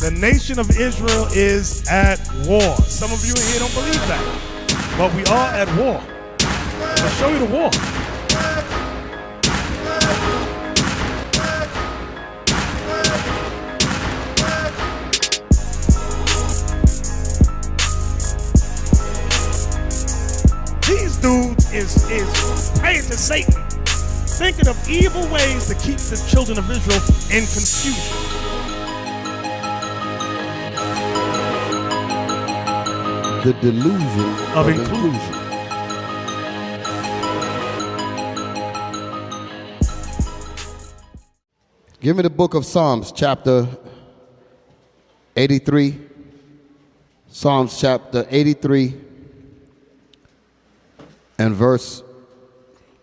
The nation of Israel is at war. Some of you in here don't believe that, but we are at war. I'll show you the war. These dudes is praying to Satan, thinking of evil ways to keep the children of Israel in confusion. The delusion of inclusion. Give me the book of Psalms, chapter 83. Psalms chapter 83 and verse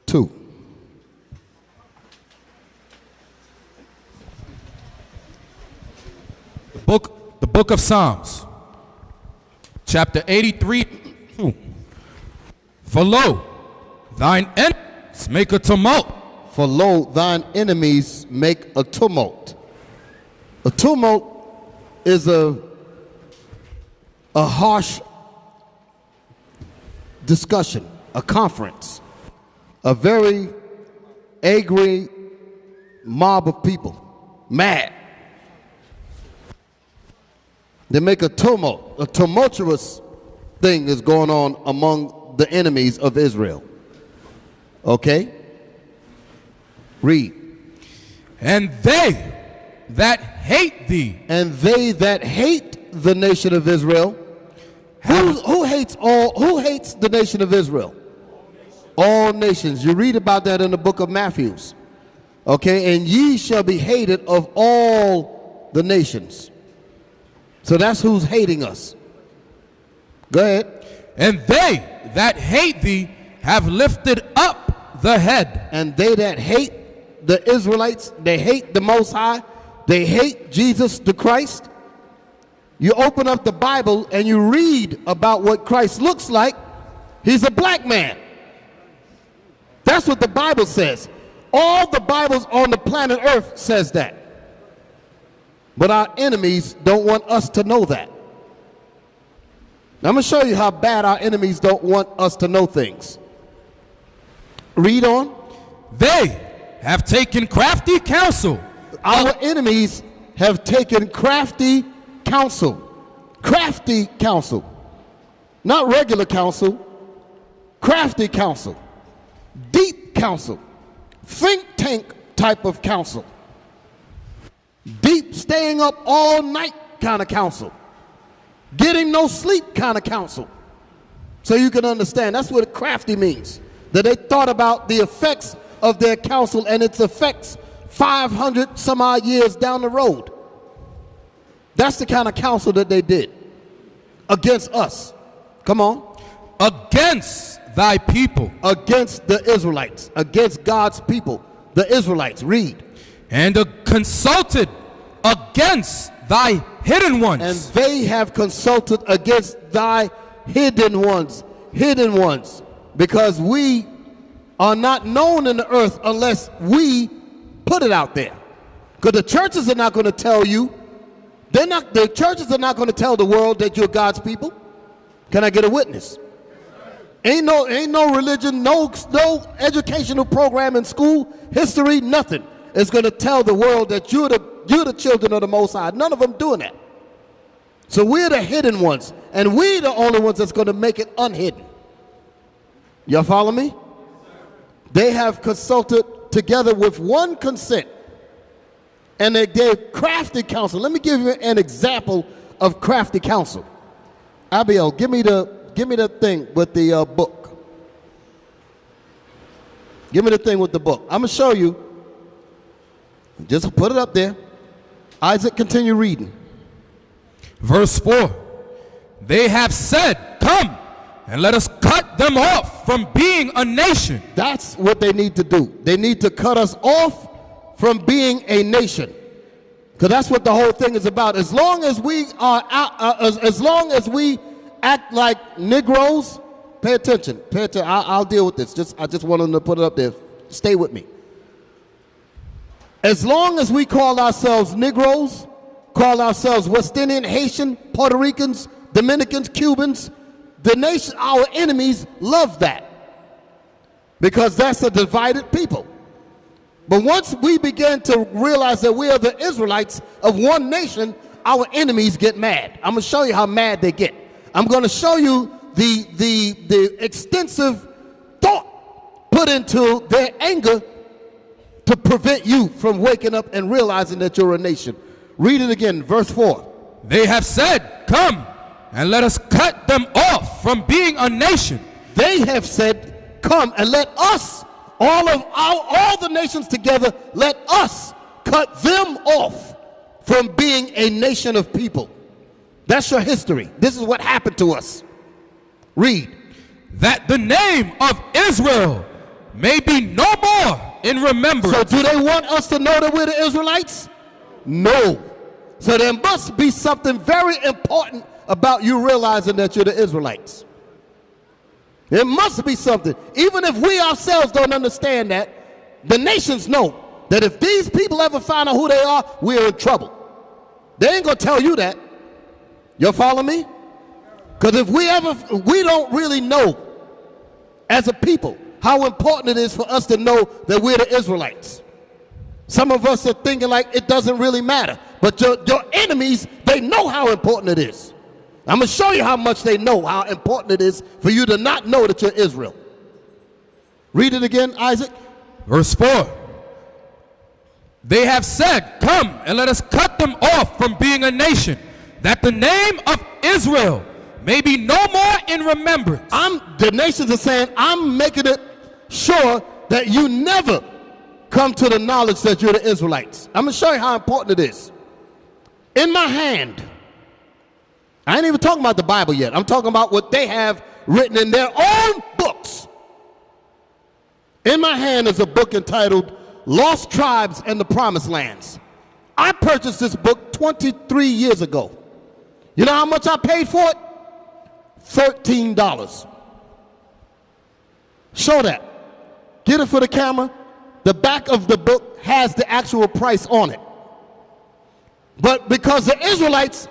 2. The book of Psalms, chapter 83, 2. For lo, thine enemies make a tumult. For lo, thine enemies make a tumult. A tumult is a harsh discussion, a conference, a very angry mob of people, mad. They make a tumult. A tumultuous thing is going on among the enemies of Israel. Okay? Read. And they that hate thee. And they that hate the nation of Israel. Who hates the nation of Israel? All nations. You read about that in the book of Matthew. Okay? And ye shall be hated of all the nations. So that's who's hating us. Go ahead. And they that hate thee have lifted up the head. And they that hate the Israelites, they hate the Most High, they hate Jesus the Christ. You open up the Bible and you read about what Christ looks like. He's a black man. That's what the Bible says. All the Bibles on the planet Earth says that. But our enemies don't want us to know that. Now, I'm going to show you how bad our enemies don't want us to know things. Read on. They have taken crafty counsel. Our enemies have taken crafty counsel. Crafty counsel. Not regular counsel. Crafty counsel. Deep counsel. Think tank type of counsel. Deep staying up all night kind of counsel. Getting no sleep kind of counsel. So you can understand. That's what crafty means. That they thought about the effects of their counsel and its effects 500 some odd years down the road. That's the kind of counsel that they did against us. Come on. Against thy people. Against the Israelites. Against God's people. The Israelites. Read. And consulted against thy hidden ones. And they have consulted against thy hidden ones. Hidden ones. Because we are not known in the earth unless we put it out there. Because the churches are not going to tell you. The churches are not going to tell the world that you're God's people. Can I get a witness? Ain't no religion, no educational program in school, history, nothing is going to tell the world that you're the children of the Most High. None of them doing that. So we're the hidden ones, and we're the only ones that's going to make it unhidden. Y'all follow me? They have consulted together with one consent, and they gave crafty counsel. Let me give you an example of crafty counsel. Abiel, give me the thing with the book. Give me the thing with the book. I'm going to show you. Just put it up there. Isaac, continue reading. Verse 4. They have said, come and let us cut them off from being a nation. That's what they need to do. They need to cut us off from being a nation. Because that's what the whole thing is about. As long as we are out, as long as we act like Negroes, pay attention. Pay attention. I'll deal with this. I just want them to put it up there. Stay with me. As long as we call ourselves Negroes, call ourselves West Indian, Haitian, Puerto Ricans, Dominicans, Cubans. The nation, our enemies love that because that's a divided people. But once we begin to realize that we are the Israelites of one nation, our enemies get mad. I'm going to show you how mad they get. I'm going to show you the extensive thought put into their anger to prevent you from waking up and realizing that you're a nation. Read it again, verse 4. They have said, come and let us cut them off from being a nation. They have said, come and let us, all the nations together, let us cut them off from being a nation of people. That's your history. This is what happened to us. Read. That the name of Israel may be no more in remembrance. So do they want us to know that we're the Israelites? No. So there must be something very important about you realizing that you're the Israelites. There must be something. Even if we ourselves don't understand that, the nations know that if these people ever find out who they are, we're in trouble. They ain't gonna tell you that. You follow me? Because if we don't really know as a people how important it is for us to know that we're the Israelites. Some of us are thinking like it doesn't really matter. But your enemies, they know how important it is. I'm going to show you how much they know how important it is for you to not know that you're Israel. Read it again, Isaac. Verse 4. They have said, come and let us cut them off from being a nation, that the name of Israel may be no more in remembrance. The nations are saying, I'm making it sure that you never come to the knowledge that you're the Israelites. I'm going to show you how important it is. In my hand, I ain't even talking about the Bible yet. I'm talking about what they have written in their own books. In my hand is a book entitled Lost Tribes and the Promised Lands. I purchased this book 23 years ago. You know how much I paid for it? $13. Show that. Get it for the camera. The back of the book has the actual price on it. But because the Israelites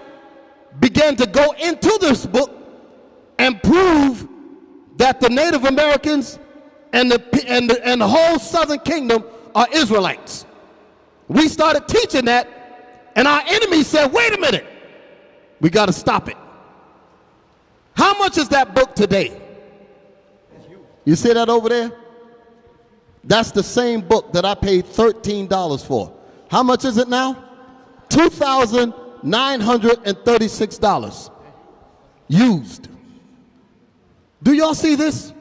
began to go into this book and prove that the Native Americans and the whole Southern Kingdom are Israelites, we started teaching that, and our enemies said, wait a minute, we got to stop it. How much is that book today? You see that over there? That's the same book that I paid $13 for. How much is it now? $2,936 used. Do y'all see this?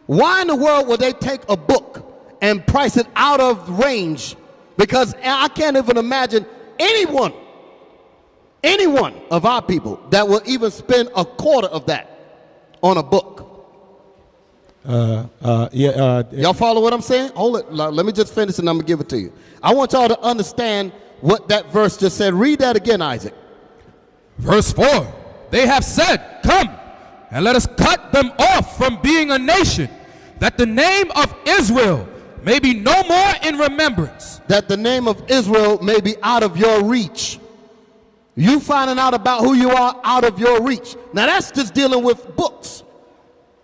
Why in the world would they take a book and price it out of range? Because I can't even imagine anyone of our people that will even spend a quarter of that on a book. Y'all follow what I'm saying? Hold it. Let me just finish and I'm going to give it to you. I want y'all to understand what that verse just said. Read that again, Isaac. Verse 4. They have said, come and let us cut them off from being a nation, that the name of Israel may be no more in remembrance. That the name of Israel may be out of your reach. You finding out about who you are out of your reach. Now that's just dealing with books.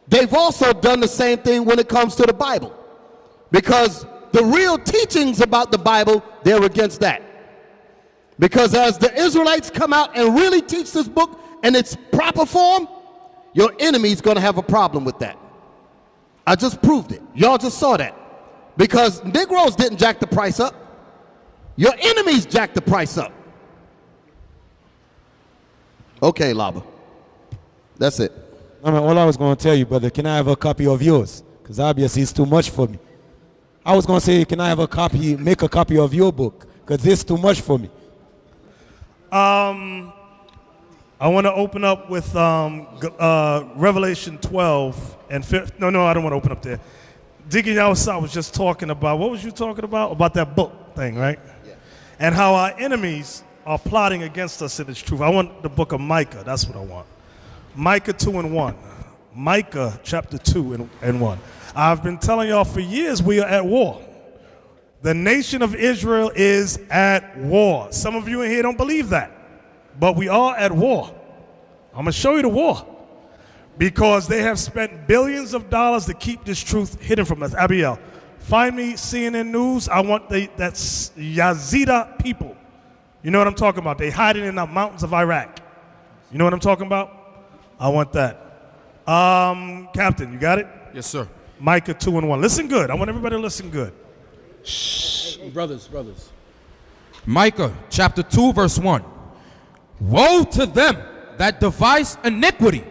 They've also done the same thing when it comes to the Bible. Because the real teachings about the Bible, they're against that. Because as the Israelites come out and really teach this book in its proper form, your enemy's going to have a problem with that. I just proved it. Y'all just saw that. Because Negroes didn't jack the price up. Your enemies jacked the price up. Okay, Laba. That's it. I mean, all I was going to tell you, brother, can I have a copy of yours? Because obviously it's too much for me. I was going to say, can I have a copy, make a copy of your book? Because it's too much for me. I want to open up with Revelation 12 and 15. No, I don't want to open up there. Deacon Yawasa was just talking about, what was you talking about? About that book thing, right? Yeah. And how our enemies are plotting against us in its truth. I want the book of Micah. That's what I want. Micah 2 and 1. Micah chapter 2 and 1. I've been telling y'all for years we are at war. The nation of Israel is at war. Some of you in here don't believe that, but we are at war. I'm going to show you the war because they have spent billions of dollars to keep this truth hidden from us. Abiel, find me CNN News. I want that's Yazida people. You know what I'm talking about? They hiding in the mountains of Iraq. You know what I'm talking about? I want that. Captain, you got it? Yes, sir. Micah 2:1. Listen good. I want everybody to listen good. Brothers. Micah chapter 2, verse 1. Woe to them that devise iniquity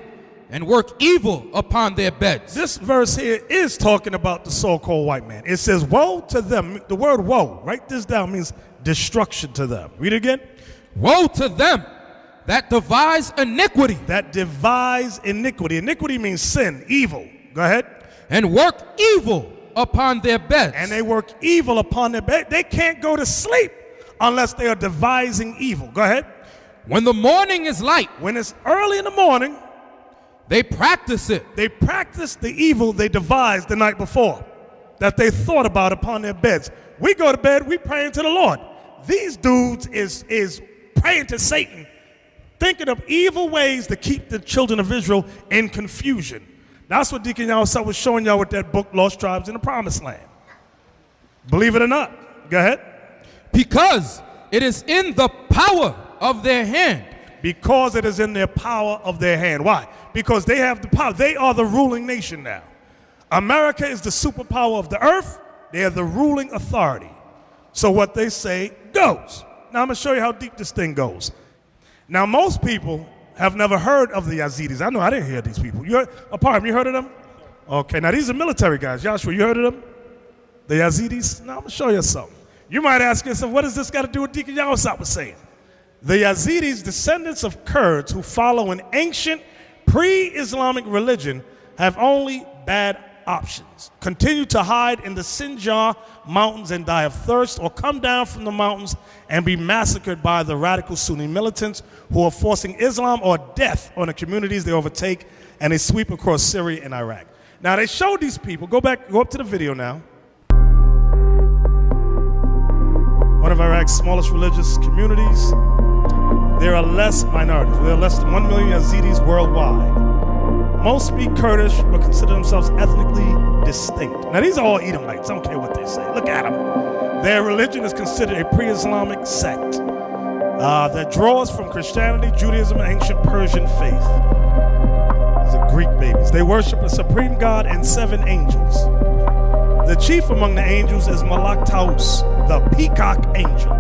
and work evil upon their beds. This verse here is talking about the so-called white man. It says, woe to them. The word woe, write this down, means destruction to them. Read it again. Woe to them that devise iniquity. That devise iniquity. Iniquity means sin, evil. Go ahead. And work evil upon their beds. And they work evil upon their bed. They can't go to sleep unless they are devising evil. Go ahead. When the morning is light. When it's early in the morning. They practice it. They practice the evil they devised the night before, that they thought about upon their beds. We go to bed, we praying to the Lord. These dudes is praying to Satan, thinking of evil ways to keep the children of Israel in confusion. That's what Deacon Yawasat was showing y'all with that book, Lost Tribes in the Promised Land. Believe it or not. Go ahead. Because it is in the power of their hand. Because it is in their power of their hand. Why? Because they have the power. They are the ruling nation now. America is the superpower of the earth. They are the ruling authority. So what they say goes. Now I'm going to show you how deep this thing goes. Now most people have never heard of the Yazidis. I know I didn't hear these people. You heard of them? Okay, now these are military guys. Joshua, you heard of them? The Yazidis? Now I'm going to show you something. You might ask yourself, what does this got to do with Deacon Yawasat was saying? The Yazidis, descendants of Kurds who follow an ancient pre-Islamic religion, have only bad options. Continue to hide in the Sinjar mountains and die of thirst, or come down from the mountains and be massacred by the radical Sunni militants who are forcing Islam or death on the communities they overtake, and they sweep across Syria and Iraq. Now they showed these people, go up to the video now. One of Iraq's smallest religious communities. There are less minorities. There are less than 1 million Yazidis worldwide. Most speak Kurdish, but consider themselves ethnically distinct. Now, these are all Edomites. I don't care what they say. Look at them. Their religion is considered a pre-Islamic sect that draws from Christianity, Judaism, and ancient Persian faith. These are Greek babies. They worship a supreme God and 7 angels. The chief among the angels is Malak Taus, the peacock angel.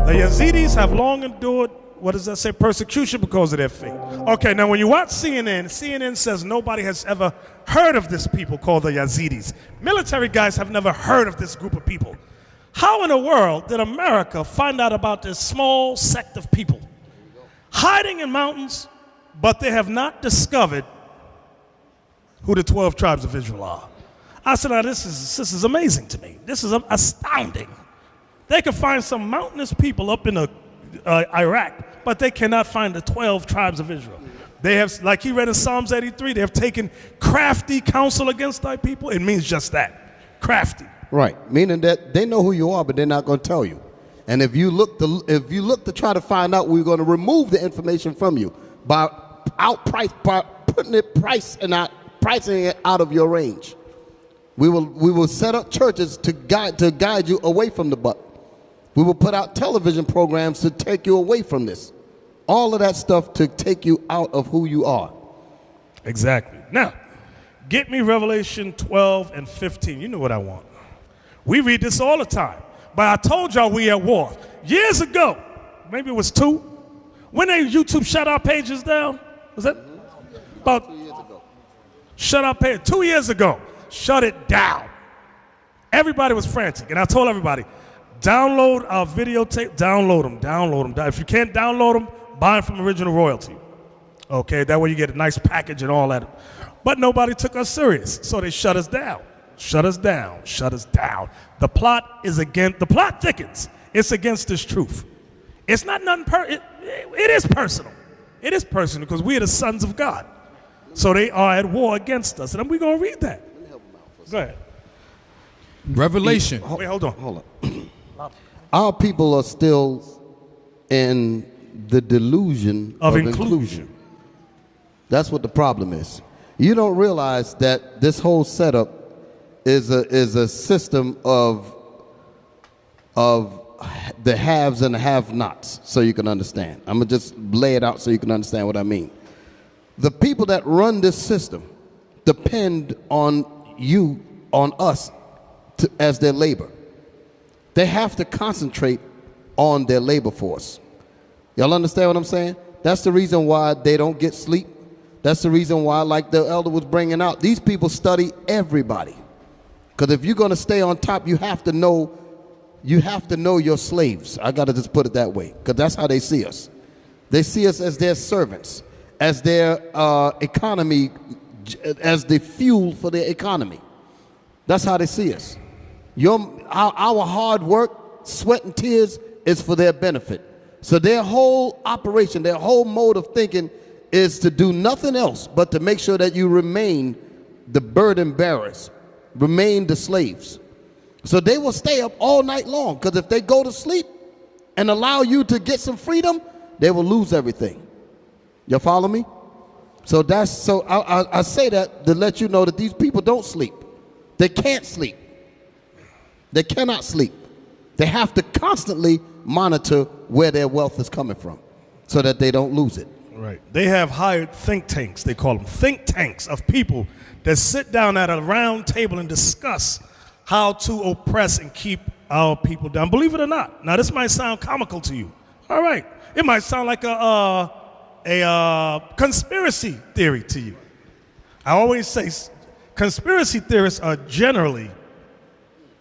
The Yazidis have long endured, what does that say, persecution because of their faith. Okay, now when you watch CNN, CNN says nobody has ever heard of this people called the Yazidis. Military guys have never heard of this group of people. How in the world did America find out about this small sect of people hiding in mountains, but they have not discovered who the 12 tribes of Israel are? I said, now this is amazing to me. This is astounding. They could find some mountainous people up in Iraq, but they cannot find the 12 tribes of Israel. They have, like he read in Psalms 83, they have taken crafty counsel against thy people. It means just that, crafty. Right, meaning that they know who you are, but they're not going to tell you. And if you look to try to find out, we're going to remove the information from you by putting it pricing it out of your range. We will set up churches to guide you away from the buck. We will put out television programs to take you away from this. All of that stuff to take you out of who you are. Exactly. Now, get me Revelation 12 and 15. You know what I want. We read this all the time. But I told y'all we at war. Years ago, maybe it was 2, when they YouTube shut our pages down, was that? About 2 years ago. Shut our page, 2 years ago. Shut it down. Everybody was frantic. And I told everybody, download our videotape, download them. If you can't download them, buy them from Original Royalty. Okay, that way you get a nice package and all that. But nobody took us serious, so they shut us down. Shut us down. The plot thickens. It's against this truth. It's not nothing, it is personal. It is personal because we are the sons of God. So they are at war against us. And we're going to read that. Go ahead. Revelation. Wait, hold on. Hold on. Our people are still in the delusion Of of inclusion. inclusion. That's what the problem is. You don't realize that this whole setup is a system of the haves and the have-nots, so you can understand. I'm gonna just lay it out so you can understand what I mean. The people that run this system depend on you, on us, as their labor. They have to concentrate on their labor force. Y'all understand what I'm saying? That's the reason why they don't get sleep. That's the reason why, like the elder was bringing out, these people study everybody. Because if you're going to stay on top, you have to know your slaves. I got to just put it that way, because that's how they see us. They see us as their servants, as their economy, as the fuel for their economy. That's how they see us. Our hard work, sweat and tears is for their benefit. So their whole operation, their whole mode of thinking is to do nothing else but to make sure that you remain the burden bearers, remain the slaves. So they will stay up all night long, because if they go to sleep and allow you to get some freedom, they will lose everything. You follow me? So I say that to let you know that these people don't sleep. They can't sleep. They cannot sleep. They have to constantly monitor where their wealth is coming from so that they don't lose it. Right. They have hired think tanks, they call them think tanks, of people that sit down at a round table and discuss how to oppress and keep our people down. Believe it or not. Now, this might sound comical to you. All right. It might sound like a conspiracy theory to you. I always say conspiracy theorists are generally,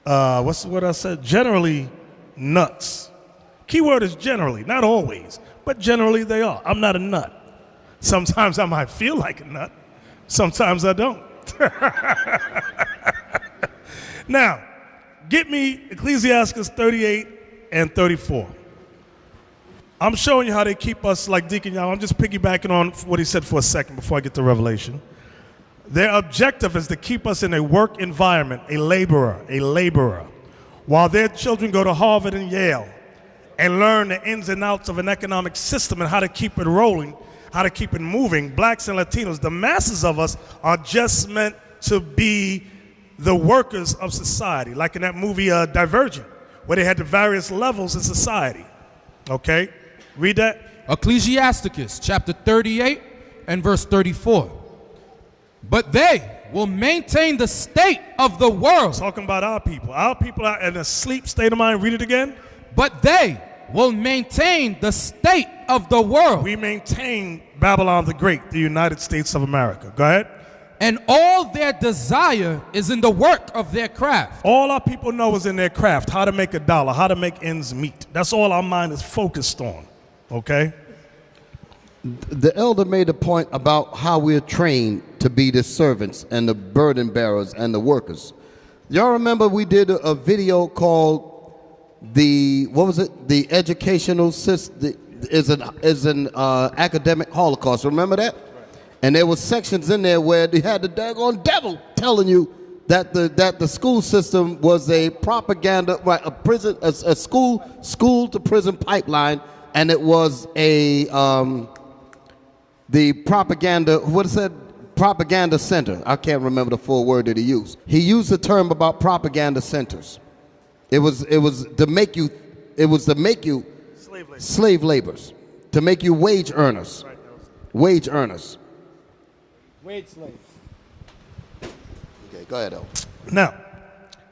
what's the word I said? Generally nuts. Keyword is generally, not always, but generally they are. I'm not a nut. Sometimes I might feel like a nut. Sometimes I don't. Now, get me Ecclesiastes 38 and 34. I'm showing you how they keep us like Deacon Young. I'm just piggybacking on what he said for a second before I get to Revelation. Their objective is to keep us in a work environment, a laborer, while their children go to Harvard and Yale and learn the ins and outs of an economic system and how to keep it rolling, how to keep it moving. Blacks and Latinos, the masses of us are just meant to be the workers of society, like in that movie Divergent, where they had the various levels in society. Okay? Read that. Ecclesiasticus chapter 38 and verse 34. But they will maintain the state of the world. Talking about our people. Our people are in a sleep state of mind. Read it again. But they will maintain the state of the world. We maintain Babylon the Great, the United States of America. Go ahead. And all their desire is in the work of their craft. All our people know is in their craft, how to make a dollar, how to make ends meet. That's all our mind is focused on, okay? The elder made a point about how we're trained to be the servants and the burden bearers and the workers. Y'all remember we did a video called the educational system is an academic holocaust. Remember that? And there was sections in there where they had the daggone devil telling you that the school system was a propaganda, right? A school to prison pipeline, and it was the propaganda. What is that? Propaganda center. I can't remember the full word that he used. He used the term about propaganda centers. It was to make you slave laborers, to make you wage earners. Wage earners. Wage slaves. Okay, go ahead, El. Now,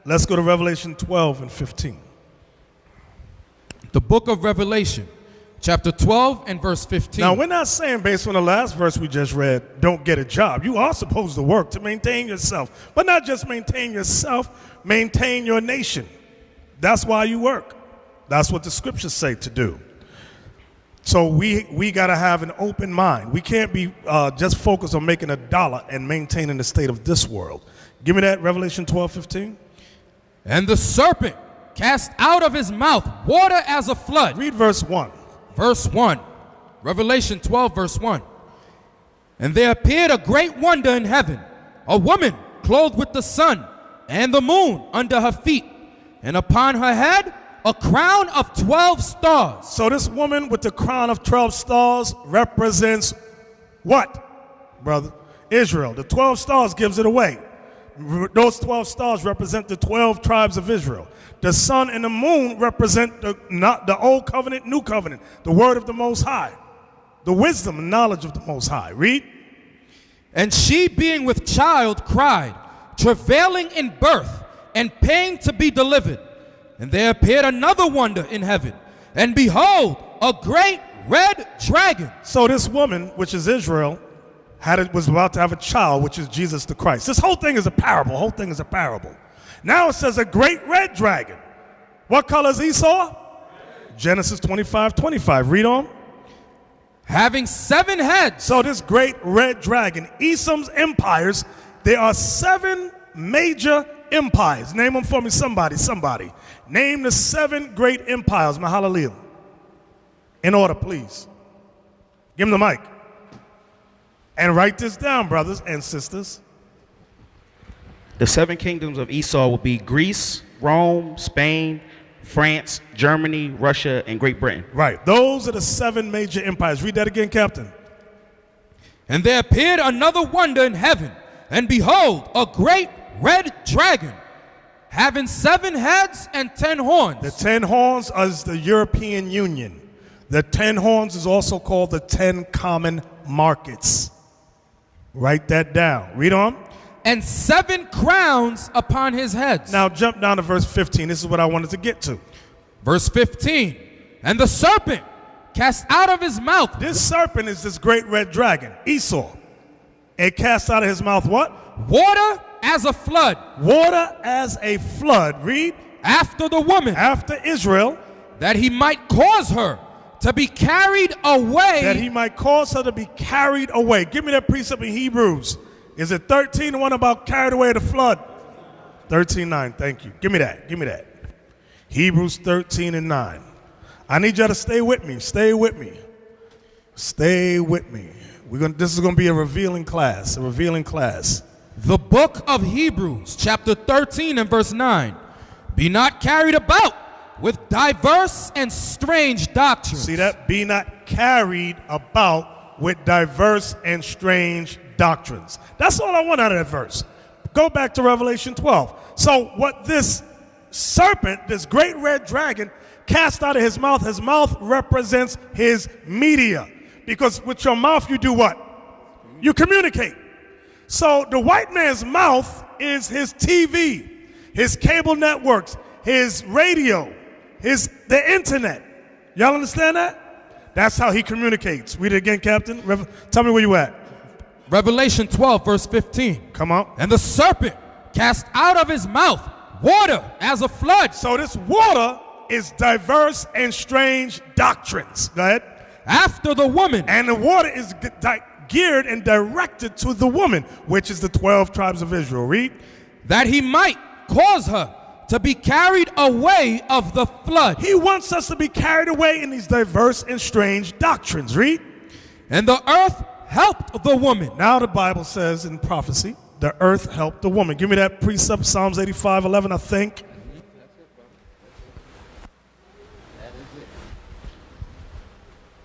let's go to Revelation 12 and 15. The book of Revelation, chapter 12 and verse 15. Now, we're not saying, based on the last verse we just read, don't get a job. You are supposed to work to maintain yourself. But not just maintain yourself, maintain your nation. That's why you work. That's what the scriptures say to do. So we got to have an open mind. We can't be just focused on making a dollar and maintaining the state of this world. Give me that, Revelation 12:15. And the serpent cast out of his mouth water as a flood. Read verse 1. Verse 1. Revelation 12, verse 1. And there appeared a great wonder in heaven, a woman clothed with the sun and the moon under her feet, and upon her head a crown of 12 stars. So this woman with the crown of 12 stars represents what, brother? Israel. The 12 stars gives it away. Those 12 stars represent the 12 tribes of Israel. The sun and the moon represent not the old covenant, new covenant, the word of the Most High, the wisdom and knowledge of the Most High. Read. And she, being with child, cried, travailing in birth, and pain to be delivered. And there appeared another wonder in heaven, and behold, a great red dragon. So this woman, which is Israel, was about to have a child, which is Jesus the Christ. This whole thing is a parable. Whole thing is a parable. Now it says a great red dragon. What color is Esau? Genesis 25:25. Read on. Having 7 heads. So this great red dragon, Esau's empires, there are 7 major empires. Name them for me, somebody. Name the 7 great empires, Mahalalel. In order, please. Give him the mic. And write this down, brothers and sisters. The 7 kingdoms of Esau will be Greece, Rome, Spain, France, Germany, Russia, and Great Britain. Right. Those are the 7 major empires. Read that again, Captain. And there appeared another wonder in heaven, and behold, a great red dragon, having 7 heads and 10 horns. The 10 horns is the European Union. The 10 horns is also called the 10 common markets. Write that down. Read on. And 7 crowns upon his heads. Now jump down to verse 15. This is what I wanted to get to. Verse 15. And the serpent cast out of his mouth. This serpent is this great red dragon, Esau. It cast out of his mouth what? Water as a flood. Water as a flood. Read. After the woman. After Israel. That he might cause her to be carried away. That he might cause her to be carried away. Give me that precept in Hebrews. Is it 13, the one about carried away the flood? 13:9, thank you. Give me that. Hebrews 13:9. I need y'all to stay with me. This is going to be a revealing class. The book of Hebrews, chapter 13 and verse 9. Be not carried about with diverse and strange doctrines. See that? Be not carried about with diverse and strange doctrines. That's all I want out of that verse. Go back to Revelation 12. So what this serpent, this great red dragon, cast out of his mouth represents his media. Because with your mouth you do what? You communicate. So the white man's mouth is his TV, his cable networks, his radio, the internet. Y'all understand that? That's how he communicates. Read it again, Captain. Tell me where you at. Revelation 12, verse 15. Come on. And the serpent cast out of his mouth water as a flood. So this water is diverse and strange doctrines. Go ahead. After the woman. And the water is geared and directed to the woman, which is the 12 tribes of Israel. Read. That he might cause her to be carried away of the flood. He wants us to be carried away in these diverse and strange doctrines. Read. And the earth helped the woman. Now the Bible says in prophecy, the earth helped the woman. Give me that precept, Psalms 85:11, I think.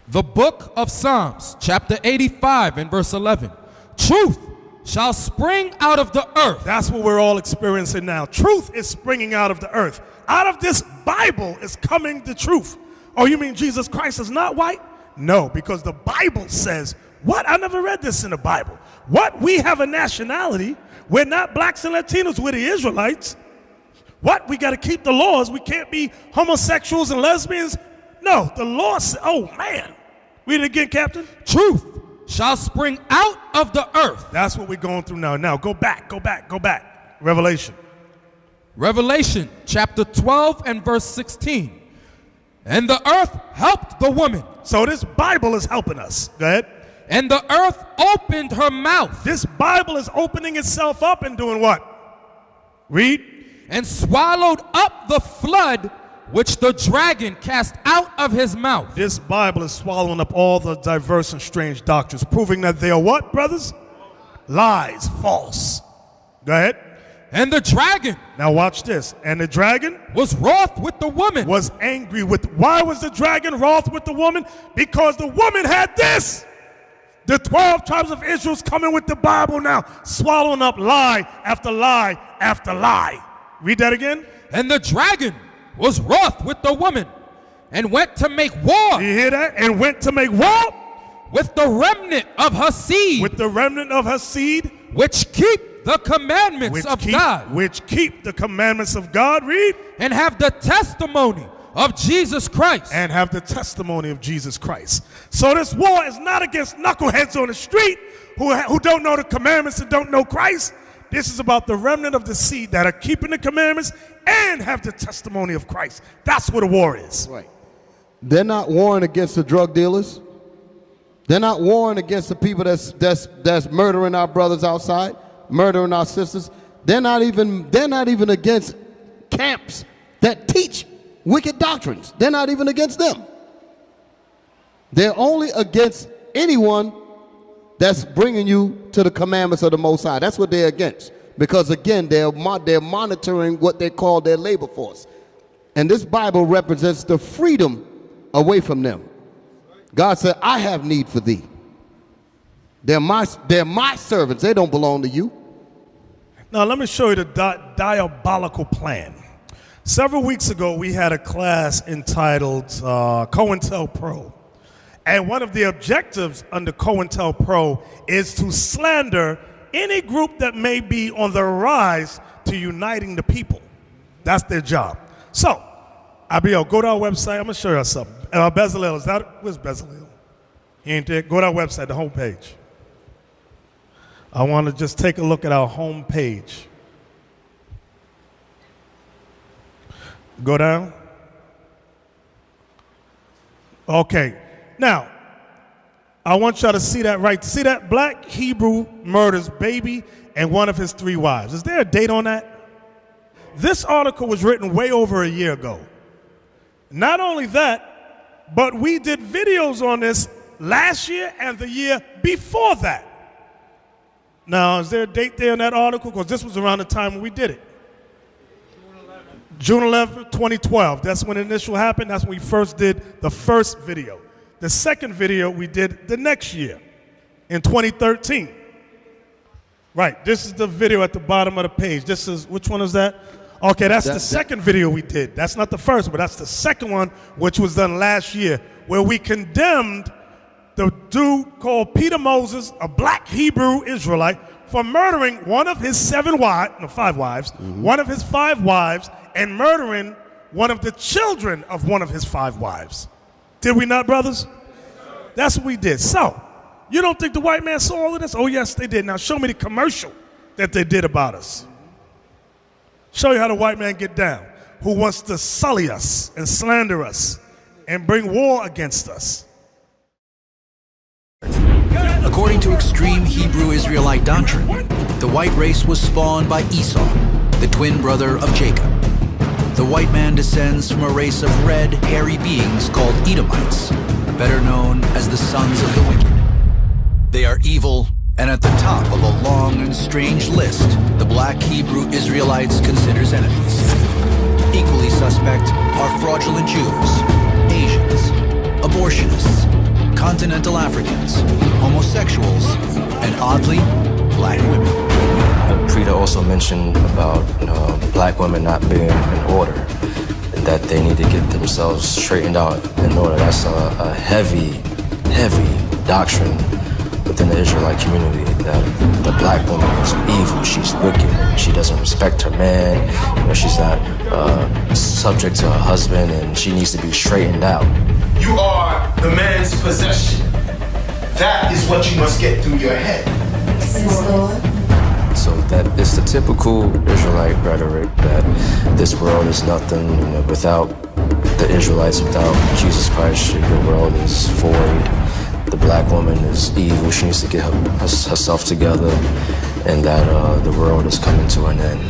The book of Psalms, chapter 85 and verse 11. Truth shall spring out of the earth. That's what we're all experiencing now. Truth is springing out of the earth. Out of this Bible is coming the truth. Oh, you mean Jesus Christ is not white? No, because the Bible says, what? I never read this in the Bible. What? We have a nationality. We're not blacks and Latinos, we're the Israelites. What? We got to keep the laws. We can't be homosexuals and lesbians. No, the law says, oh man. Read it again, Captain. Truth shall spring out of the earth. That's what we're going through now. Now, go back. Revelation. Revelation chapter 12 and verse 16. And the earth helped the woman. So this Bible is helping us. Go ahead. And the earth opened her mouth. This Bible is opening itself up and doing what? Read. And swallowed up the flood which the dragon cast out of his mouth. This Bible is swallowing up all the diverse and strange doctrines, proving that they are what, brothers? Lies, false. Go ahead. And the dragon Now watch this. And the dragon was wroth with the woman. was angry with. Why was the dragon wroth with the woman? Because the woman had this. The 12 tribes of Israel's coming with the Bible now, swallowing up lie after lie after lie. Read that again. And the dragon was wroth with the woman and went to make war Do you hear that? And went to make war with the remnant of her seed, with the remnant of her seed, which keep the commandments of God, which keep the commandments of God. Read. and have the testimony of Jesus Christ. And have the testimony of Jesus Christ. So this war is not against knuckleheads on the street who don't know the commandments and don't know Christ. This is about the remnant of the seed that are keeping the commandments and have the testimony of Christ. That's what a war is. Right. They're not warring against the drug dealers. They're not warring against the people that's murdering our brothers outside, murdering our sisters. They're not even against camps that teach wicked doctrines. They're not even against them. They're only against anyone that's bringing you to the commandments of the Most High. That's what they're against. Because again, they're monitoring what they call their labor force. And this Bible represents the freedom away from them. God said, I have need for thee. They're my servants. They don't belong to you. Now let me show you the diabolical plan. Several weeks ago, we had a class entitled COINTELPRO. And one of the objectives under COINTELPRO is to slander any group that may be on the rise to uniting the people. That's their job. So, Abiel, go to our website. I'm going to show you something. Bezalel, where's Bezalel? He ain't there. Go to our website, the homepage. I want to just take a look at our homepage. Go down. Okay. Now, I want y'all to see that right. See that? Black Hebrew murders baby and one of his 3 wives. Is there a date on that? This article was written way over a year ago. Not only that, but we did videos on this last year and the year before that. Now, is there a date there in that article? Because this was around the time when we did it. June 11, 2012. That's when the initial happened. That's when we first did the first video. The second video we did the next year, in 2013. Right, this is the video at the bottom of the page. This is, which one is that? Okay, that's the second video we did. That's not the first, but that's the second one, which was done last year, where we condemned the dude called Peter Moses, a black Hebrew Israelite, for murdering one of his 5 wives, one of his 5 wives, and murdering one of the children of one of his 5 wives. Did we not, brothers? That's what we did. So, you don't think the white man saw all of this? Oh, yes, they did. Now, show me the commercial that they did about us. Show you how the white man get down, who wants to sully us and slander us and bring war against us. According to extreme Hebrew Israelite doctrine, the white race was spawned by Esau, the twin brother of Jacob. The white man descends from a race of red, hairy beings called Edomites, better known as the sons of the wicked. They are evil, and at the top of a long and strange list, the black Hebrew Israelites considers enemies. Equally suspect are fraudulent Jews, Asians, abortionists, continental Africans, homosexuals, and oddly, black women. Prita also mentioned about black women not being in order, and that they need to get themselves straightened out in order. That's a heavy doctrine within the Israelite community, that the black woman is evil, she's wicked, she doesn't respect her man, she's not subject to her husband, and she needs to be straightened out. You are the man's possession. That is what you must get through your head. Yes, Lord. So that it's the typical Israelite rhetoric that this world is nothing, without the Israelites, without Jesus Christ, the world is void. The black woman is evil, she needs to get herself together, and that the world is coming to an end.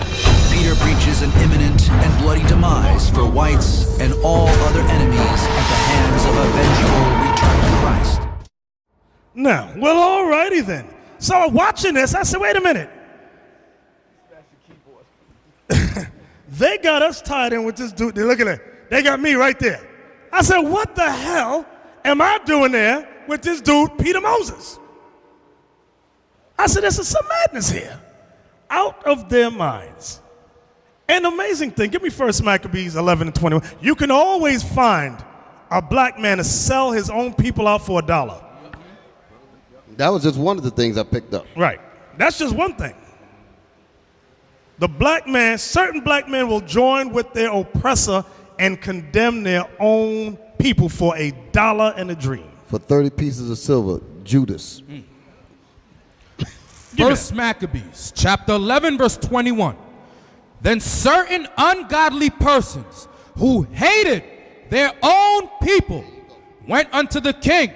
Peter preaches an imminent and bloody demise for whites and all other enemies at the hands of a vengeful return to Christ. Now, well, alrighty then. So watching this, I said, wait a minute. They got us tied in with this dude. They look at it. They got me right there. I said, what the hell am I doing there with this dude, Peter Moses? I said, this is some madness here. Out of their minds. An amazing thing, give me 1 Maccabees 11 and 21. You can always find a black man to sell his own people out for $1. That was just one of the things I picked up. Right. That's just one thing. The black man, certain black men will join with their oppressor and condemn their own people for $1 and a dream. For 30 pieces of silver, Judas. First Maccabees, chapter 11, verse 21. Then certain ungodly persons who hated their own people went unto the king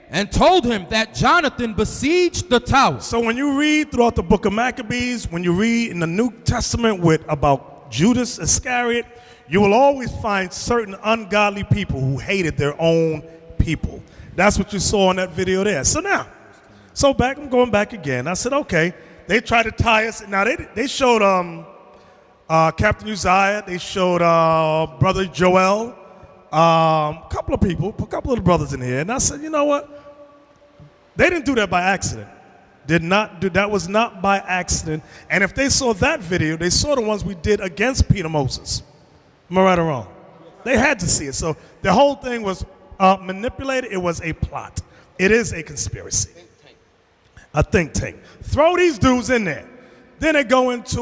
and told him that Jonathan besieged the tower. So when you read throughout the book of Maccabees, when you read in the New Testament about Judas Iscariot, you will always find certain ungodly people who hated their own people. That's what you saw in that video there. So now, I'm going back again. I said, okay, they tried to tie us. Now they showed Captain Uzziah. They showed Brother Joel. A couple of people, a couple of the brothers in here. And I said, you know what? They didn't do that by accident. That was not by accident. And if they saw that video, they saw the ones we did against Peter Moses. Am I right or wrong? They had to see it. So the whole thing was manipulated. It was a plot. It is a conspiracy. A think tank. Throw these dudes in there. Then they go into,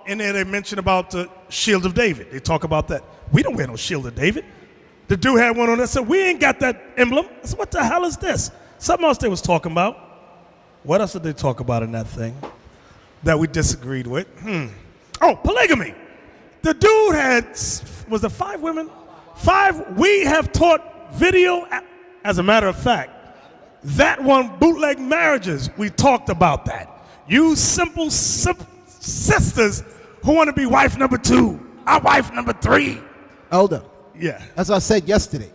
in there they mention about the Shield of David. They talk about that. We don't wear no Shield of David. The dude had one on that said, we ain't got that emblem. I said, what the hell is this? Something else they was talking about. What else did they talk about in that thing that we disagreed with? Oh, polygamy. The dude had, was it 5 women? 5, we have taught video, as a matter of fact. That one, bootleg marriages, we talked about that. You simple sisters who want to be wife number 2, our wife number 3. Elder, Yeah. as I said yesterday,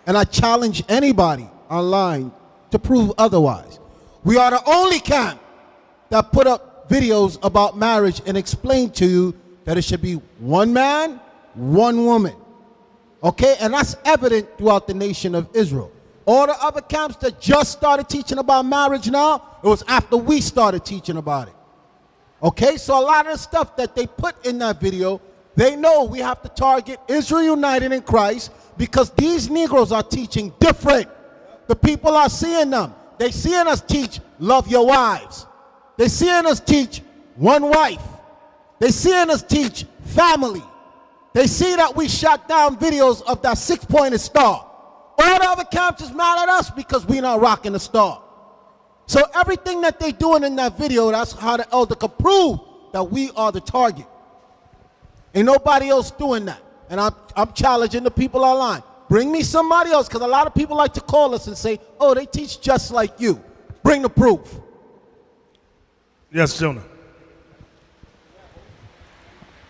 and I challenge anybody online to prove otherwise. We are the only camp that put up videos about marriage and explain to you that it should be one man, one woman. Okay? And that's evident throughout the nation of Israel. All the other camps that just started teaching about marriage now, it was after we started teaching about it. Okay? So a lot of the stuff that they put in that video, they know we have to target Israel United in Christ because these Negroes are teaching different. The people are seeing them. They seeing us teach love your wives. They seeing us teach one wife. They seeing us teach family. They see that we shot down videos of that 6-pointed star. All the other camps is mad at us because we not rocking the star. So everything that they doing in that video, that's how the elder can prove that we are the target. Ain't nobody else doing that. And I'm challenging the people online. Bring me somebody else, because a lot of people like to call us and say, oh, they teach just like you. Bring the proof. Yes, Jonah.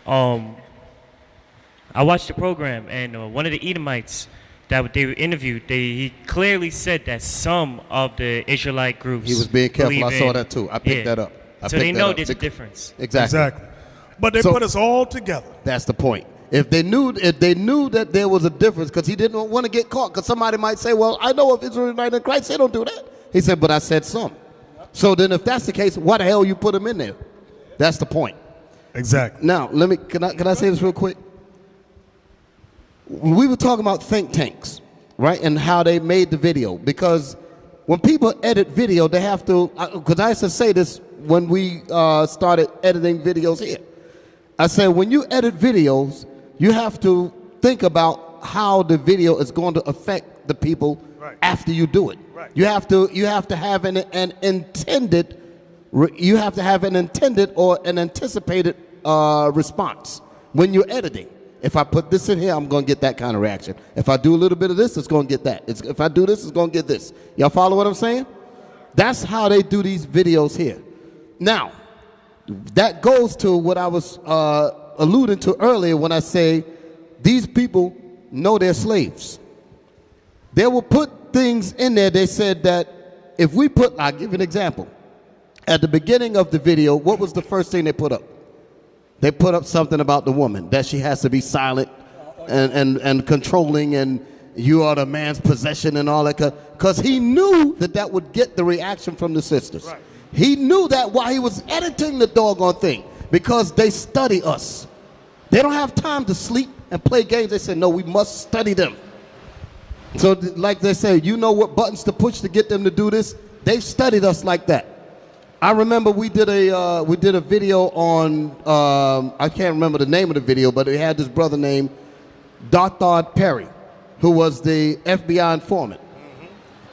I watched the program, and one of the Edomites that they were interviewed, he clearly said that some of the Israelite groups. He was being careful. I saw in, that too. I picked that up. So they know there's a difference. Exactly. But they put us all together. That's the point. If they knew that there was a difference, because he didn't want to get caught, because somebody might say, well, I know of Israel United in Christ, they don't do that. He said, but I said some. So then if that's the case, why the hell you put them in there? That's the point. Exactly. Now, can I say this real quick? We were talking about think tanks, right, and how they made the video. Because when people edit video, they have to, because I used to say this when we started editing videos here. I said, when you edit videos, you have to think about how the video is going to affect the people after you do it. Right. You have to have an intended or an anticipated response when you're editing. If I put this in here, I'm going to get that kind of reaction. If I do a little bit of this, it's going to get that. If I do this, it's going to get this. Y'all follow what I'm saying? That's how they do these videos here. Now, that goes to what I was alluding to earlier when I say these people know they're slaves. They will put things in there. They said that if we put, I'll give you an example. At the beginning of the video, what was the first thing they put up? They put up something about the woman, that she has to be silent and controlling, and you are the man's possession and all that. Because he knew that that would get the reaction from the sisters. Right. He knew that while he was editing the doggone thing, because they study us. They don't have time to sleep and play games. They said, no, we must study them. So like they say, you know what buttons to push to get them to do this? They've studied us like that. I remember we did a video on, I can't remember the name of the video, but it had this brother named Dr. Perry, who was the FBI informant. Mm-hmm.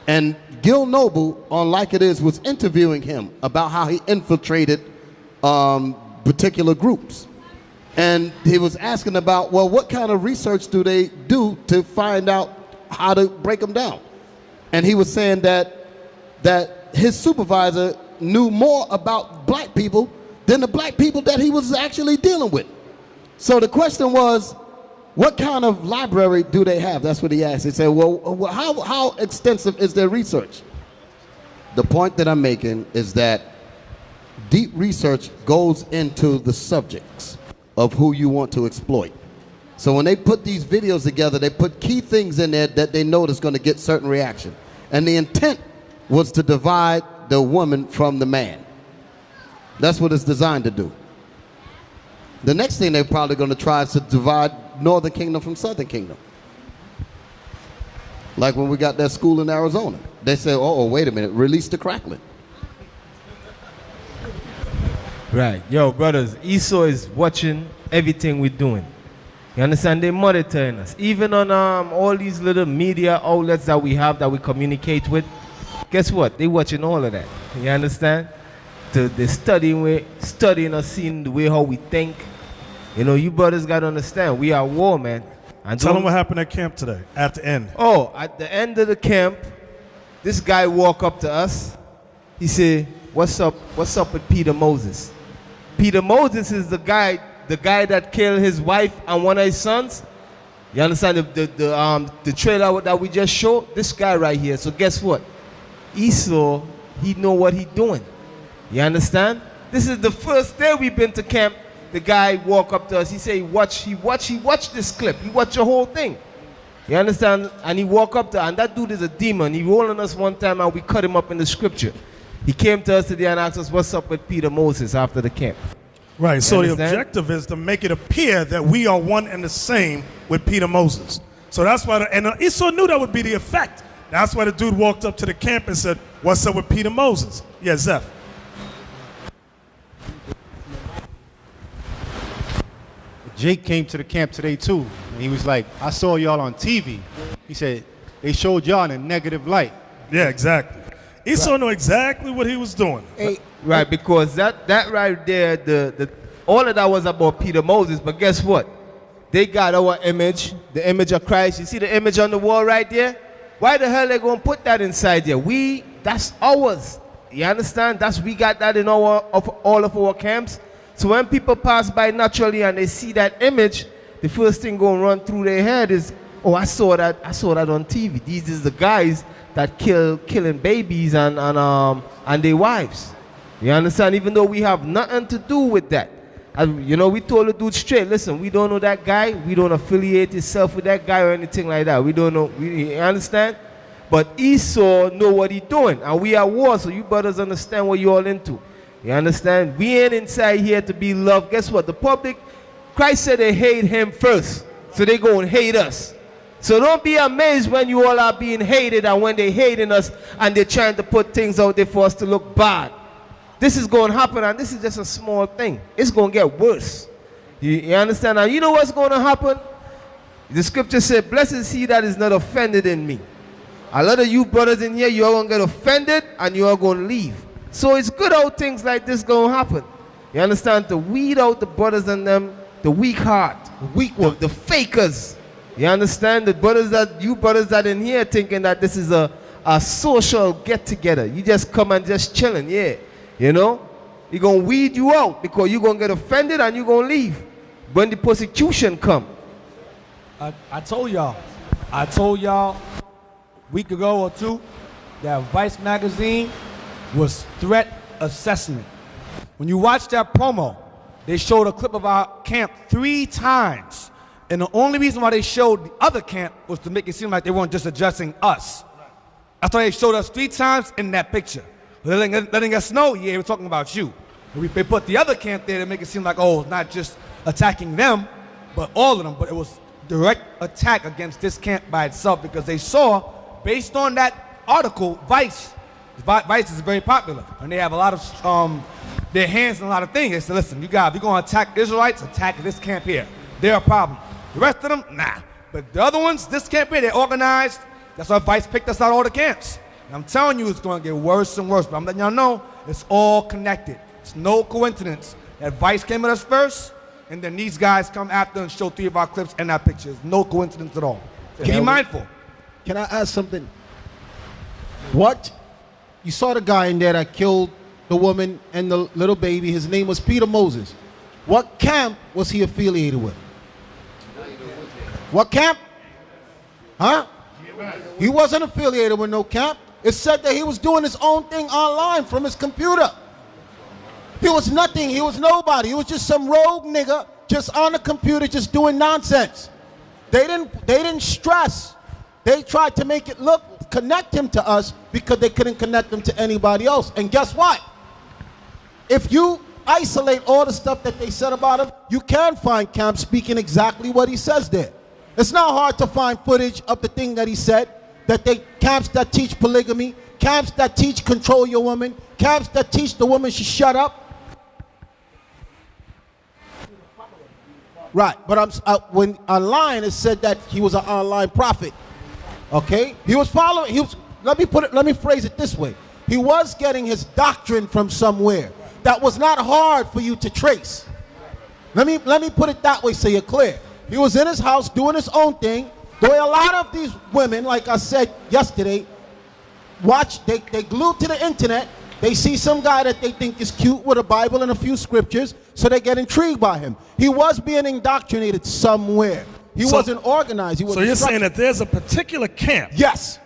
And Gil Noble, on Like It Is, was interviewing him about how he infiltrated particular groups. And he was asking about, well, what kind of research do they do to find out how to break them down? And he was saying that his supervisor knew more about black people than the black people that he was actually dealing with. So the question was, what kind of library do they have? That's what he asked. He said, well, how extensive is their research? The point that I'm making is that deep research goes into the subjects of who you want to exploit. So when they put these videos together, they put key things in there that they know is going to get certain reaction. And the intent was to divide the woman from the man. That's what it's designed to do. The next thing they're probably going to try is to divide Northern Kingdom from Southern Kingdom. Like when we got that school in Arizona. They said, oh, wait a minute, release the crackling. Right. Yo, brothers, Esau is watching everything we're doing. You understand? They're monitoring us. Even on all these little media outlets that we have that we communicate with, guess what? They're watching all of that. You understand? They're studying us, seeing the way how we think. You know, you brothers got to understand, we are at war, man. And tell them what happened at camp today, at the end. Oh, at the end of the camp, this guy walked up to us. He said, what's up with Peter Moses? Peter Moses is the guy that killed his wife and one of his sons. You understand the trailer that we just showed? This guy right here. So guess what? Esau, he know what he doing. You understand? This is the first day we've been to camp. The guy walk up to us. He say, he watched this clip. He watched the whole thing. You understand? And he walk up to, and that dude is a demon. He rolled on us one time and we cut him up in the scripture. He came to us today and asked us, what's up with Peter Moses after the camp? Right, you so understand? The objective is to make it appear that we are one and the same with Peter Moses. So that's why, and Esau knew that would be the effect. That's why the dude walked up to the camp and said, what's up with Peter Moses? Yeah, Zeph. Jake came to the camp today too, and he was like, I saw y'all on TV. He said, they showed y'all in a negative light. Yeah, exactly. Esau knew exactly what he was doing. Right, because that right there, all of that was about Peter Moses, but guess what? They got our image, the image of Christ. You see the image on the wall right there? Why the hell they gonna put that inside there? That's ours. You understand? We got that in all of our camps. So when people pass by naturally and they see that image, the first thing gonna run through their head is, oh, I saw that on TV. These is the guys that killing babies and their wives. You understand? Even though we have nothing to do with that. You know, we told the dude straight, listen, we don't know that guy. We don't affiliate yourself with that guy or anything like that. We don't know. You understand? But Esau know what he doing. And we at war, so you brothers understand what you all into. You understand? We ain't inside here to be loved. Guess what? The public, Christ said they hate him first. So they go and hate us. So don't be amazed when you all are being hated and when they're hating us and they're trying to put things out there for us to look bad. This is going to happen, and this is just a small thing. It's going to get worse. You understand? And you know what's going to happen? The scripture said, blessed is he that is not offended in me. A lot of you brothers in here, you are going to get offended and you are going to leave. So it's good how things like this going to happen. You understand? To weed out the brothers and them, the weak heart, the fakers. You understand? You brothers that in here thinking that this is a social get-together. You just come and just chilling, yeah. You know? You're going to weed you out because you're going to get offended and you're going to leave when the persecution come. I told y'all a week ago or two that Vice magazine was threat assessment. When you watch that promo, they showed a clip of our camp 3 times. And the only reason why they showed the other camp was to make it seem like they weren't just addressing us. That's why they showed us 3 times in that picture. Letting us know, yeah, we're talking about you. They put the other camp there to make it seem like, oh, it's not just attacking them, but all of them. But it was direct attack against this camp by itself because they saw, based on that article, Vice is very popular. And they have a lot of, their hands in a lot of things. They said, listen, you guys, if you're going to attack Israelites, attack this camp here. They're a problem. The rest of them, nah. But the other ones, this camp here, they're organized. That's why Vice picked us out of all the camps. And I'm telling you, it's going to get worse and worse. But I'm letting y'all know, it's all connected. It's no coincidence that Vice came at us first, and then these guys come after and show 3 of our clips and our pictures. No coincidence at all. So be mindful. Can I ask something? What? You saw the guy in there that killed the woman and the little baby. His name was Peter Moses. What camp was he affiliated with? What camp? Huh? He wasn't affiliated with no camp. It said that he was doing his own thing online from his computer. He was nothing. He was nobody. He was just some rogue nigga just on the computer just doing nonsense. They didn't stress. They tried to make it connect him to us because they couldn't connect him to anybody else. And guess what? If you isolate all the stuff that they said about him, you can find Camp speaking exactly what he says there. It's not hard to find footage of the thing that he said, that camps that teach polygamy, camps that teach control your woman, camps that teach the woman should shut up. Right, but when online it said that he was an online prophet. Okay, he was following. Let me phrase it this way. He was getting his doctrine from somewhere that was not hard for you to trace. Let me put it that way so you're clear. He was in his house doing his own thing. The way a lot of these women, like I said yesterday, they glued to the internet. They see some guy that they think is cute with a Bible and a few scriptures, so they get intrigued by him. He was being indoctrinated somewhere. He wasn't organized. So you're saying that there's a particular camp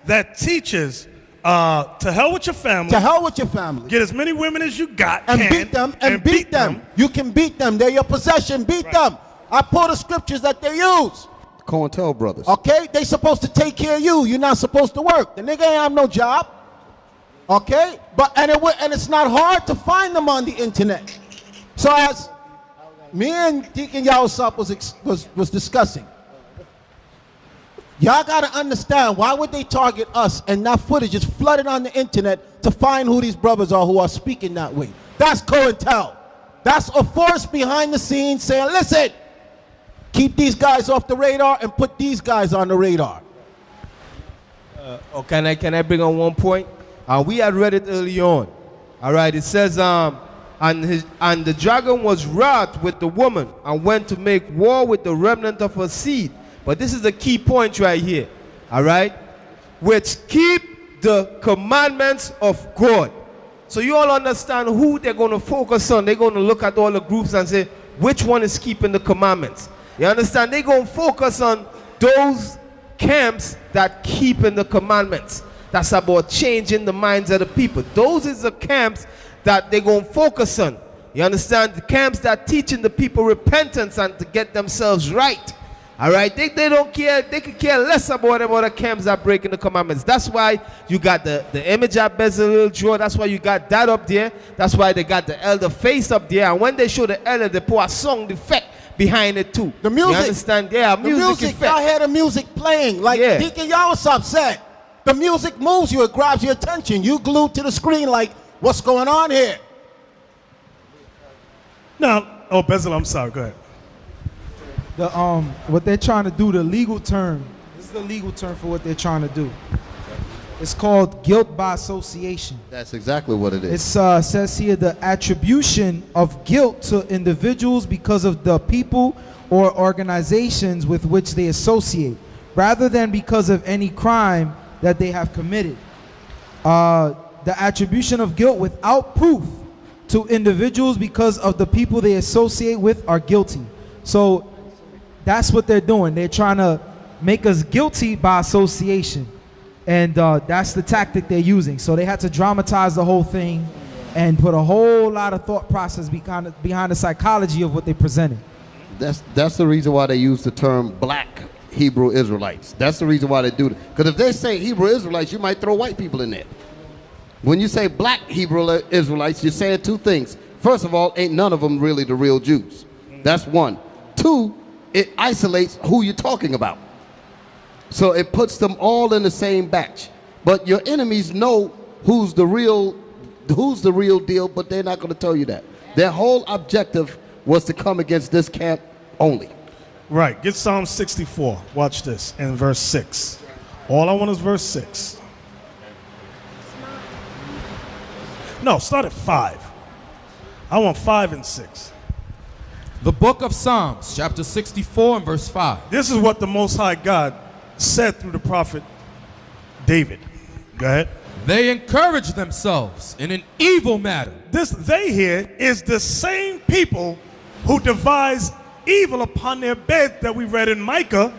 that teaches to hell with your family. To hell with your family. Get as many women as you got. And beat them. And beat them. You can beat them. They're your possession. Beat them. I pull the scriptures that they use. COINTEL brothers. Okay? They supposed to take care of you. You're not supposed to work. The nigga ain't have no job. Okay? And it's not hard to find them on the internet. So as me and Deacon Yawasop was discussing, y'all got to understand, why would they target us and that footage is flooded on the internet to find who these brothers are who are speaking that way? That's COINTEL. That's a force behind the scenes saying, listen, keep these guys off the radar and put these guys on the radar. Can I bring on one point? We had read it early on. All right, it says, and the dragon was wroth with the woman and went to make war with the remnant of her seed. But this is the key point right here, all right? Which keep the commandments of God. So you all understand who they're going to focus on. They're going to look at all the groups and say, which one is keeping the commandments? You understand? They're going to focus on those camps that keeping the commandments. That's about changing the minds of the people. Those is the camps that they're going to focus on. You understand? The camps that teaching the people repentance and to get themselves right. All right, they don't care. They could care less about them other camps that breaking the commandments. That's why you got the image of Bezalel draw. That's why you got that up there. That's why they got the elder face up there. And when they show the elder, they put a song effect behind it too. The music. You understand? Yeah, music effect. Y'all hear the music playing. Like Deacon Yawasop said, the music moves you. It grabs your attention. You glued to the screen like, what's going on here? No. Oh, Bezalel, I'm sorry. Go ahead. What they're trying to do, the legal term, this is the legal term for what they're trying to do. It's called guilt by association. That's exactly what it is. It says here the attribution of guilt to individuals because of the people or organizations with which they associate, rather than because of any crime that they have committed. The attribution of guilt without proof to individuals because of the people they associate with are guilty. So that's what they're doing. They're trying to make us guilty by association. And that's the tactic they're using. So they had to dramatize the whole thing and put a whole lot of thought process behind the psychology of what they presented. That's the reason why they use the term black Hebrew Israelites. That's the reason why they do it. Because if they say Hebrew Israelites, you might throw white people in there. When you say black Hebrew Israelites, you're saying two things. First of all, ain't none of them really the real Jews. That's one. Two, it isolates who you're talking about. So it puts them all in the same batch. But your enemies know who's the real deal, but they're not going to tell you that. Their whole objective was to come against this camp only. Right. Get Psalm 64. Watch this in verse 6. All I want is verse 6. No, start at 5. I want 5 and 6. The book of Psalms, chapter 64 and verse 5. This is what the Most High God said through the prophet David. Go ahead. They encourage themselves in an evil matter. This they here is the same people who devise evil upon their bed that we read in Micah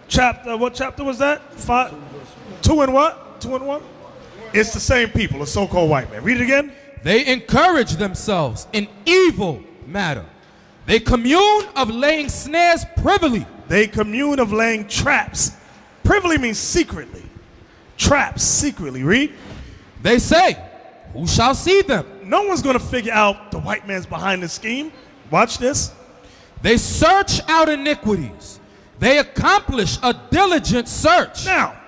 chapter. What chapter was that? 5, 2 and what? 2 and 1? It's the same people, a so-called white man. Read it again. They encourage themselves in evil matter. They commune of laying snares privily. They commune of laying traps. Privily means secretly. Traps secretly. Read. They say, who shall see them? No one's going to figure out the white man's behind the scheme. Watch this. They search out iniquities. They accomplish a diligent search. Now,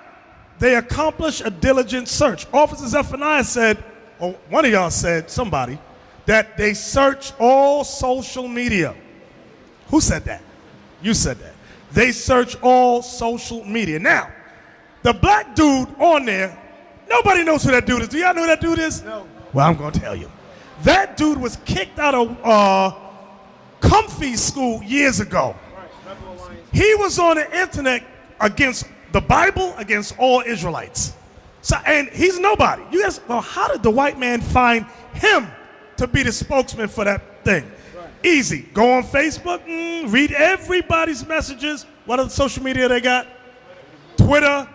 they accomplish a diligent search. Officer Zephaniah said, or one of y'all said, somebody, that they search all social media. Who said that? You said that. They search all social media. Now, the black dude on there, nobody knows who that dude is. Do y'all know who that dude is? No. Well, I'm going to tell you. That dude was kicked out of Comfy School years ago. He was on the internet against the Bible, against all Israelites. So, and he's nobody. You guys, well, how did the white man find him to be the spokesman for that thing? Right. Easy. Go on Facebook, read everybody's messages. What other social media they got? Twitter,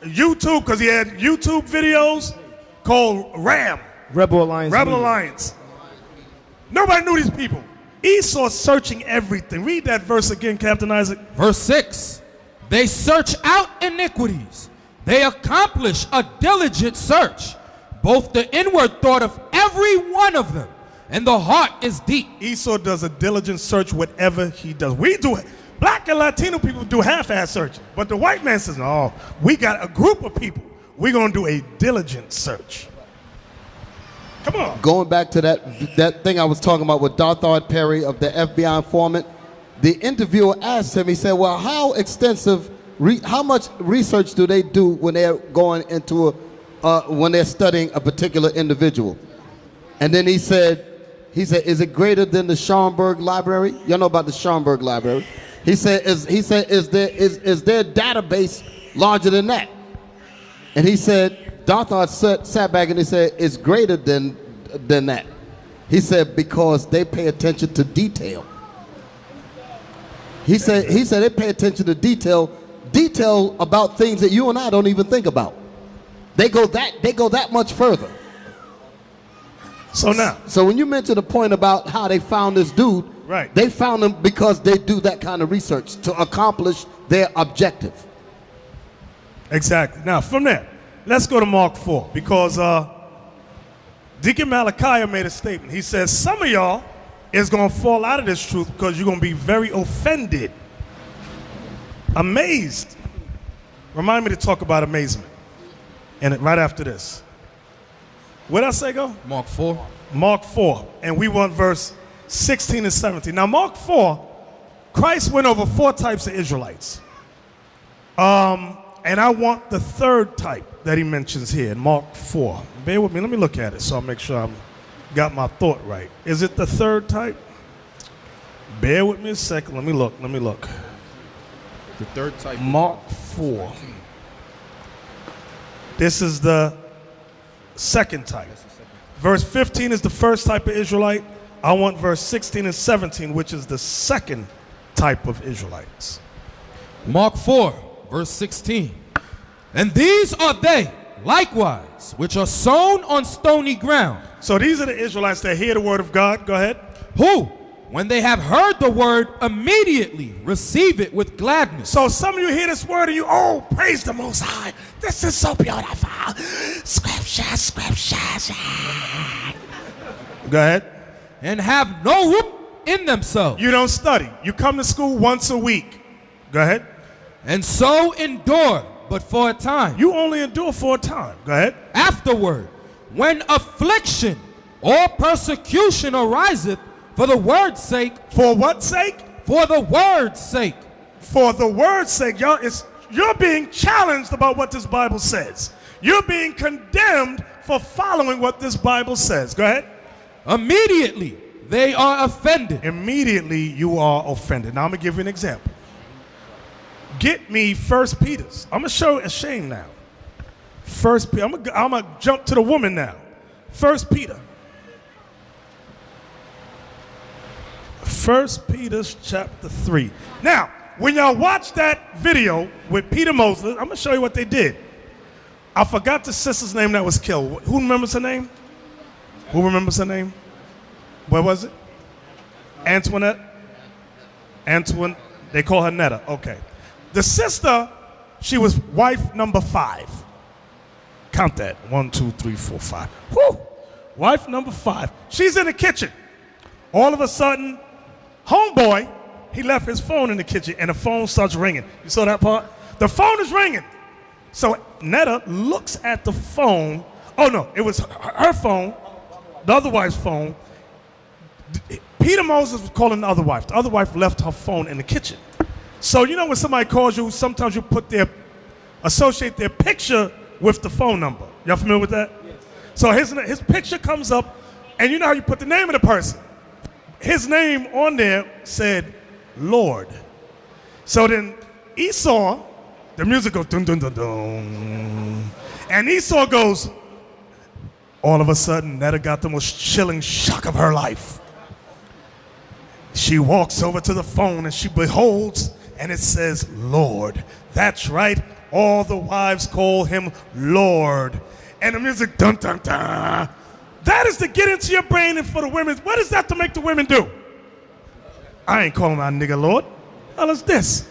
YouTube, because he had YouTube videos called RAM. Rebel Alliance. Rebel Alliance. Nobody knew these people. Esau searching everything. Read that verse again, Captain Isaac. Verse 6. They search out iniquities. They accomplish a diligent search. Both the inward thought of every one of them and the heart is deep. Esau does a diligent search whatever he does. We do it. Black and Latino people do half-ass searching. But the white man says, no, we got a group of people. We're going to do a diligent search. Come on. Going back to that thing I was talking about with Darthard Perry of the FBI informant, the interviewer asked him, he said, well, how extensive, how much research do they do when they're going into when they're studying a particular individual? And then he said, is it greater than the Schomburg Library? Y'all know about the Schomburg Library. He said, is their database larger than that? And he said, Darthard sat back and he said, it's greater than that. He said, because they pay attention to detail. He said they pay attention to detail about things that you and I don't even think about. They go that much further. So when you mention the point about how they found this dude, right? They found him because they do that kind of research to accomplish their objective. Exactly. Now from there, let's go to Mark 4 because Deacon Malachi made a statement. He says some of y'all is going to fall out of this truth because you're going to be very offended, amazed. Remind me to talk about amazement, and right after this. Where did I say go? Mark 4. Mark 4, and we want verse 16 and 17. Now, Mark 4, Christ went over 4 types of Israelites. And I want the third type that he mentions here in Mark 4. Bear with me. Let me look at it so I'll make sure I've got my thought right. Is it the third type? Bear with me a second. Let me look. The third type. Mark 4. This is the second type. Verse 15 is the first type of Israelite. I want verse 16 and 17, which is the second type of Israelites. Mark 4, verse 16. And these are they, likewise, which are sown on stony ground, So these are the Israelites that hear the word of God. Go ahead. Who, when they have heard the word, immediately receive it with gladness. So some of you hear this word and you, oh, praise the Most High. This is so beautiful. Scripture, scripture. Go ahead. And have no root in themselves. You don't study. You come to school once a week. Go ahead. And so endure, but for a time. You only endure for a time. Go ahead. Afterward, when affliction or persecution ariseth for the word's sake. For what sake? For the word's sake. For the word's sake. Y'all, you're being challenged about what this Bible says. You're being condemned for following what this Bible says. Go ahead. Immediately they are offended. Immediately you are offended. Now I'm going to give you an example. Get me 1 Peter's. I'm going to show a shame now. 1 Peter. I'm going to jump to the woman now. 1 Peter. 1 Peter chapter 3. Now, when y'all watch that video with Peter Moses, I'm going to show you what they did. I forgot the sister's name that was killed. Who remembers her name? Who remembers her name? What was it? Antoinette? They call her Netta. Okay. The sister, she was wife number 5. Count that. 1, 2, 3, 4, 5. Whew. Wife number 5. She's in the kitchen. All of a sudden, homeboy, he left his phone in the kitchen and the phone starts ringing. You saw that part? The phone is ringing. So Netta looks at the phone. Oh no, it was her phone, the other wife's phone. Peter Moses was calling the other wife. The other wife left her phone in the kitchen. So you know when somebody calls you, sometimes you associate their picture with the phone number. Y'all familiar with that? Yes. So his picture comes up, and you know how you put the name of the person. His name on there said Lord. So then Esau, the music goes dun dun dun dun, and Esau goes. All of a sudden, Netta got the most chilling shock of her life. She walks over to the phone and she beholds, and it says Lord. That's right. All the wives call him Lord. And the music dun dun dun. That is to get into your brain, and for the women, what is that to make the women do? I ain't calling my nigga Lord. Hell is this?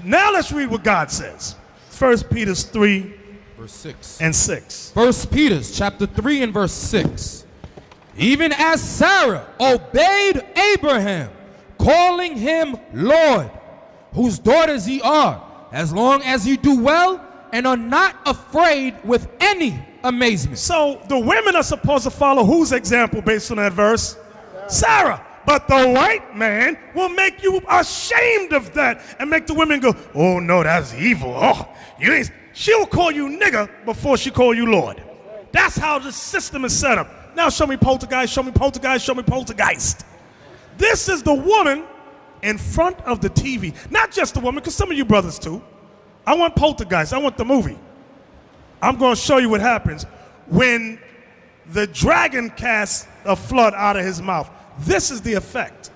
Now let's read what God says. 1 Peter 3, verse 6 and 6. 1 Peter chapter 3 and verse 6. Even as Sarah obeyed Abraham, calling him Lord, whose daughters ye are, as long as you do well and are not afraid with any amazement. So the women are supposed to follow whose example based on that verse? Sarah. But the white man will make you ashamed of that and make the women go, oh no, that's evil. Oh, she'll call you nigger before she call you Lord. That's how the system is set up. Now show me poltergeist, show me poltergeist, show me poltergeist. This is the woman in front of the TV. Not just the woman, because some of you brothers too. I want poltergeist, I want the movie. I'm going to show you what happens when the dragon casts a flood out of his mouth. This is the effect.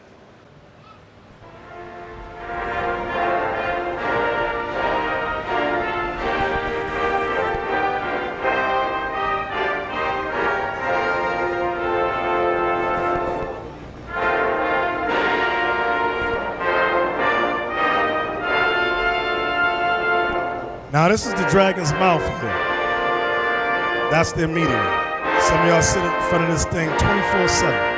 Now this is the dragon's mouth here. That's their medium. Some of y'all sit in front of this thing 24/7.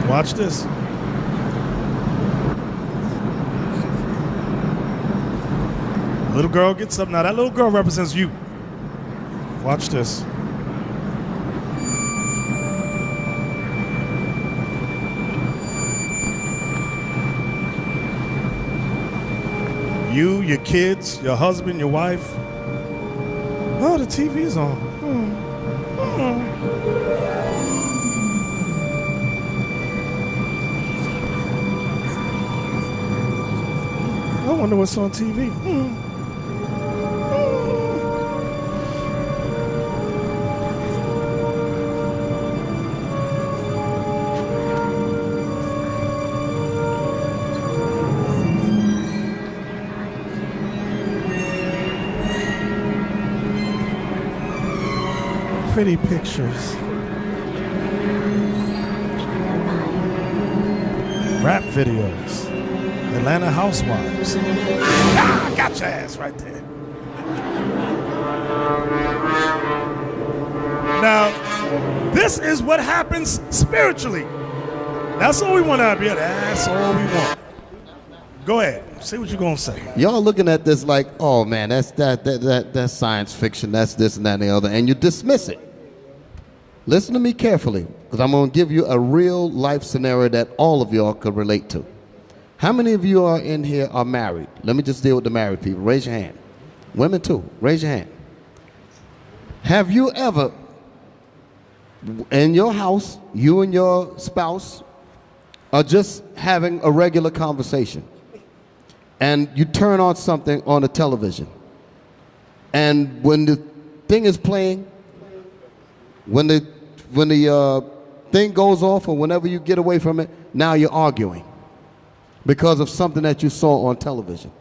Watch this. Little girl gets up. Now that little girl represents you. Watch this. You, your kids, your husband, your wife. Oh, the TV's on. I wonder what's on TV. pretty pictures. Rap videos. Atlanta housewives. Ah, got your ass right there. Now, this is what happens spiritually. That's all we want out here. That's all we want. Go ahead. Say what you're going to say. Y'all looking at this like, oh man, that's science fiction, that's this and that and the other, and you dismiss it. Listen to me carefully, because I'm going to give you a real life scenario that all of y'all could relate to. How many of you are in here are married? Let me just deal with the married people. Raise your hand. Women too. Raise your hand. Have you ever, in your house, you and your spouse are just having a regular conversation, and you turn on something on the television, and when the thing is playing, when the thing goes off, or whenever you get away from it, now you're arguing because of something that you saw on television.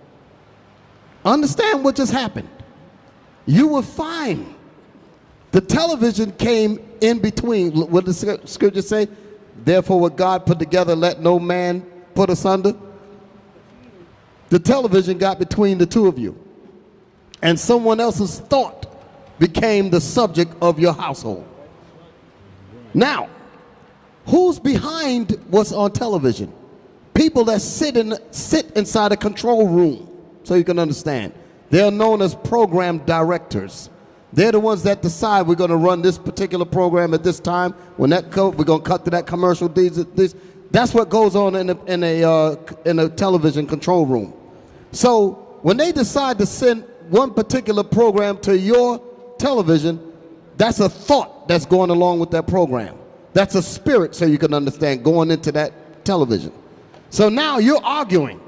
Understand what just happened. You were fine. The television came in between. What does the scripture say? Therefore, what God put together, let no man put asunder. The television got between the two of you, and someone else's thought became the subject of your household. Now, who's behind what's on television? People that sit inside a control room, so you can understand. They're known as program directors. They're the ones that decide we're going to run this particular program at this time. When that we're going to cut to that commercial. That's what goes on in a television control room. So when they decide to send one particular program to your television, that's a thought that's going along with that program. That's a spirit, so you can understand, going into that television. So now you're arguing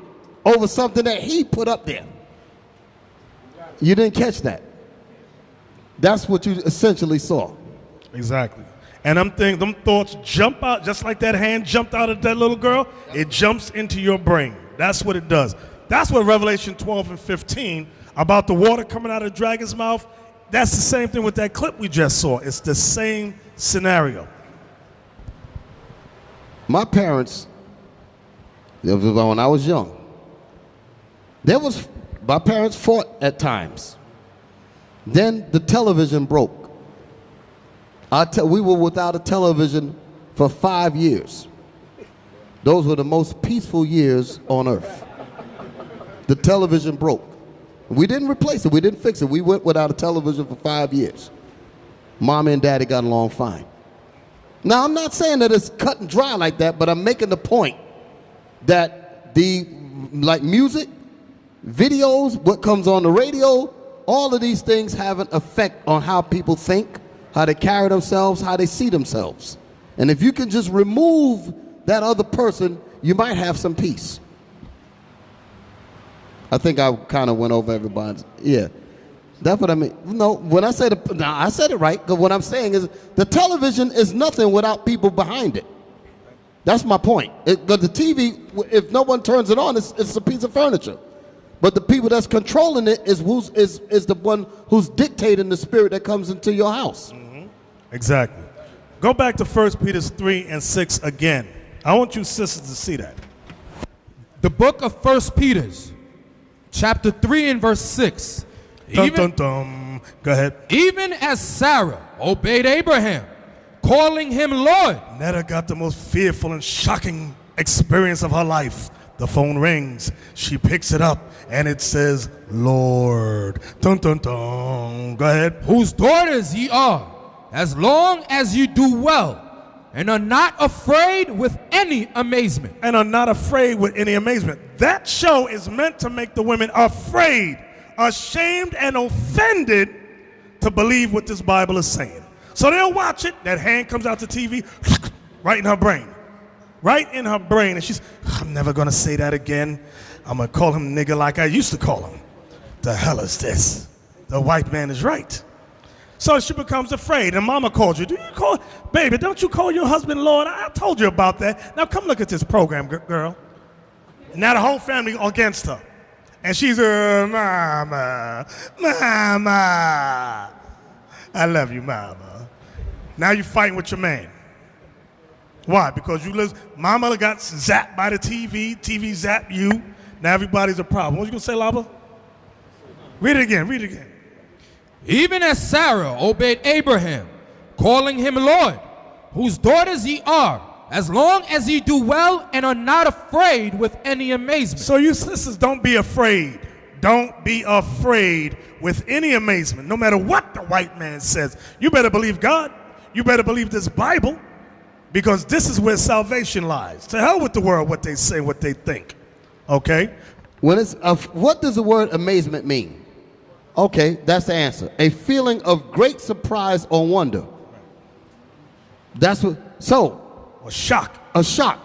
over something that he put up there. You didn't catch that. That's what you essentially saw. Exactly. And them thoughts jump out, just like that hand jumped out of that little girl. It jumps into your brain. That's what it does. That's what Revelation 12 and 15, about the water coming out of the dragon's mouth, that's the same thing with that clip we just saw. It's the same scenario. My parents, when I was young, my parents fought at times. Then the television broke. We were without a television for 5 years. Those were the most peaceful years on earth. The television broke. We didn't replace it. We didn't fix it. We went without a television for 5 years. Mommy and Daddy got along fine. Now, I'm not saying that it's cut and dry like that, but I'm making the point that like music, videos, what comes on the radio, all of these things have an effect on how people think, how they carry themselves, how they see themselves. And if you can just remove that other person, you might have some peace. I think I kind of went over everybody's, yeah. That's what I mean. No, when I said it, now I said it right, because what I'm saying is the television is nothing without people behind it. That's my point. Because the TV, if no one turns it on, it's a piece of furniture. But the people that's controlling it is the one who's dictating the spirit that comes into your house. Mm-hmm. Exactly. Go back to 1 Peter 3 and 6 again. I want you sisters to see that. The book of 1 Peter, chapter 3 and verse 6. Dun, dun, dun. Go ahead. Even as Sarah obeyed Abraham, calling him Lord. Netta got the most fearful and shocking experience of her life. The phone rings. She picks it up, and it says, Lord. Dun, dun, dun. Go ahead. Whose daughters ye are, as long as you do well, and are not afraid with any amazement. And are not afraid with any amazement. That show is meant to make the women afraid, ashamed, and offended to believe what this Bible is saying. So they'll watch it. That hand comes out the TV, right in her brain. Right in her brain. And she's, I'm never going to say that again. I'm going to call him nigger like I used to call him. The hell is this? The white man is right. So she becomes afraid. And mama called you. Baby, don't you call your husband Lord? I told you about that. Now come look at this program, girl. Now the whole family against her. And she's mama. I love you, mama. Now you're fighting with your man. Why? Because you listen. Mama got zapped by the TV. TV zapped you. Now everybody's a problem. What you gonna say, Laba? Read it again. Read it again. Even as Sarah obeyed Abraham, calling him Lord, whose daughters ye are, as long as ye do well and are not afraid with any amazement. So you sisters, don't be afraid. Don't be afraid with any amazement, no matter what the white man says. You better believe God. You better believe this Bible, because this is where salvation lies. To hell with the world, what they say, what they think. Okay? When it's what does the word amazement mean? Okay, that's the answer. A feeling of great surprise or wonder. That's what. So, a shock. A shock.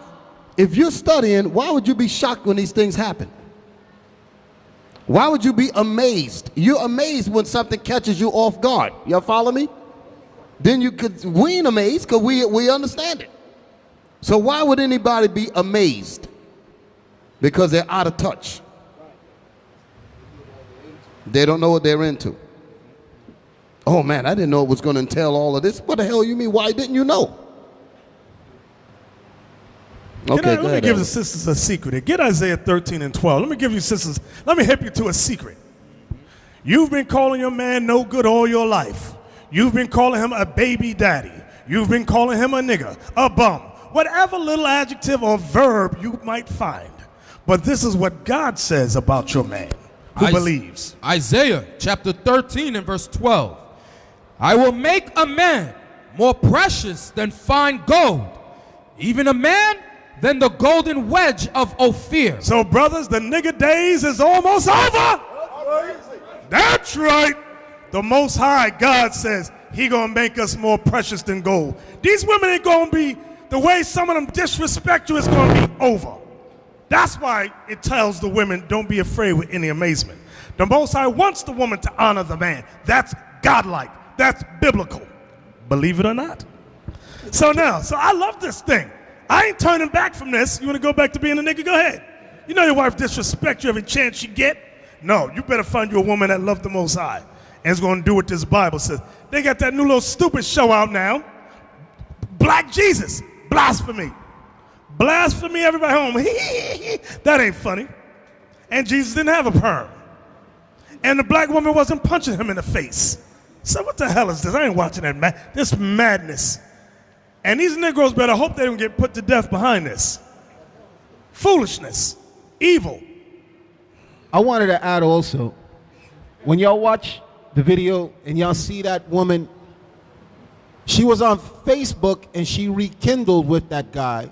If you're studying, why would you be shocked when these things happen? Why would you be amazed? You're amazed when something catches you off guard. Y'all follow me? Then we ain't amazed because we understand it. So why would anybody be amazed? Because they're out of touch. They don't know what they're into. Oh man, I didn't know it was going to entail all of this. What the hell you mean? Why didn't you know? Okay, let me give the sisters a secret. Get Isaiah 13 and 12. Let me give you sisters, let me help you to a secret. You've been calling your man no good all your life. You've been calling him a baby daddy. You've been calling him a nigger, a bum, whatever little adjective or verb you might find. But this is what God says about your man who believes. Isaiah chapter 13 and verse 12. I will make a man more precious than fine gold, even a man than the golden wedge of Ophir. So brothers, the nigger days is almost over. That's right. The Most High, God says, he gonna make us more precious than gold. These women ain't gonna be, the way some of them disrespect you, it's gonna be over. That's why it tells the women, don't be afraid with any amazement. The Most High wants the woman to honor the man. That's godlike. That's biblical. Believe it or not. So I love this thing. I ain't turning back from this. You want to go back to being a nigga? Go ahead. You know your wife disrespects you every chance you get? No, you better find you a woman that loves the Most High and is going to do what this Bible says. They got that new little stupid show out now. Black Jesus. Blasphemy. Blasphemy, everybody home. That ain't funny. And Jesus didn't have a perm. And the black woman wasn't punching him in the face. So what the hell is this? I ain't watching that this madness. And these Negroes better hope they don't get put to death behind this. Foolishness. Evil. I wanted to add also, when y'all watch the video and y'all see that woman, she was on Facebook and she rekindled with that guy.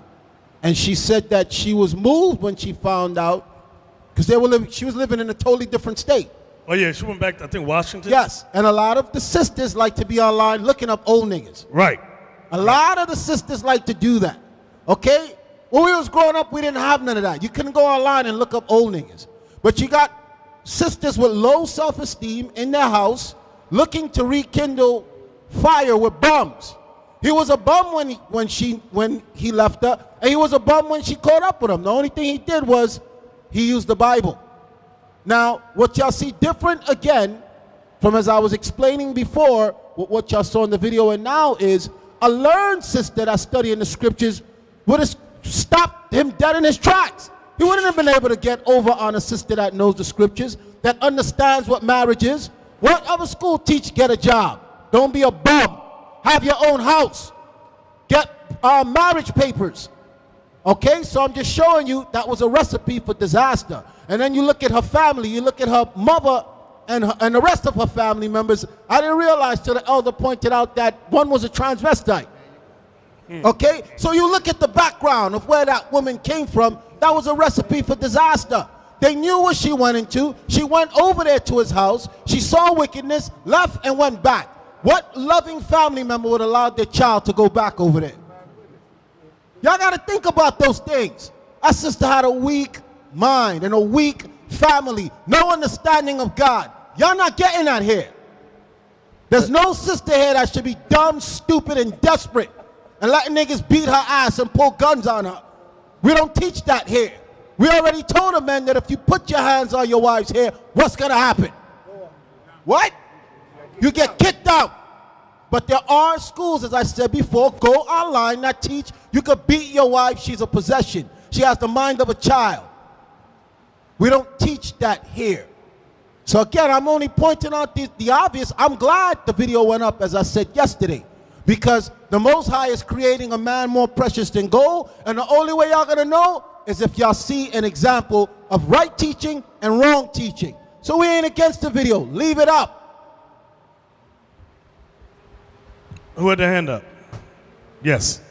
And she said that she was moved when she found out, because she was living in a totally different state. Oh yeah, she went back to, I think, Washington? Yes, and a lot of the sisters like to be online looking up old niggas. Right. A lot of the sisters like to do that, okay? When we was growing up, we didn't have none of that. You couldn't go online and look up old niggas. But you got sisters with low self-esteem in their house looking to rekindle fire with bums. He was a bum when he left her, and he was a bum when she caught up with him. The only thing he did was he used the Bible. Now, what y'all see different again from, as I was explaining before, what y'all saw in the video and now is a learned sister that's studying the scriptures would have stopped him dead in his tracks. He wouldn't have been able to get over on a sister that knows the scriptures, that understands what marriage is. What other school teach get a job? Don't be a bum. Have your own house. Get marriage papers. Okay, so I'm just showing you that was a recipe for disaster. And then you look at her family, you look at her mother and the rest of her family members. I didn't realize till the elder pointed out that one was a transvestite. Okay, so you look at the background of where that woman came from. That was a recipe for disaster. They knew what she went into. She went over there to his house. She saw wickedness, left and went back. What loving family member would allow their child to go back over there? Y'all got to think about those things. Our sister had a weak mind and a weak family, no understanding of God. Y'all not getting that here. There's no sister here that should be dumb, stupid, and desperate and letting niggas beat her ass and pull guns on her. We don't teach that here. We already told the men that if you put your hands on your wife's hair, what's going to happen? What? You get kicked out. But there are schools, as I said before, go online that teach you could beat your wife, she's a possession. She has the mind of a child. We don't teach that here. So again, I'm only pointing out the obvious. I'm glad the video went up, as I said yesterday, because the Most High is creating a man more precious than gold, and the only way y'all gonna know is if y'all see an example of right teaching and wrong teaching. So we ain't against the video. Leave it up. Who had their hand up? Yes.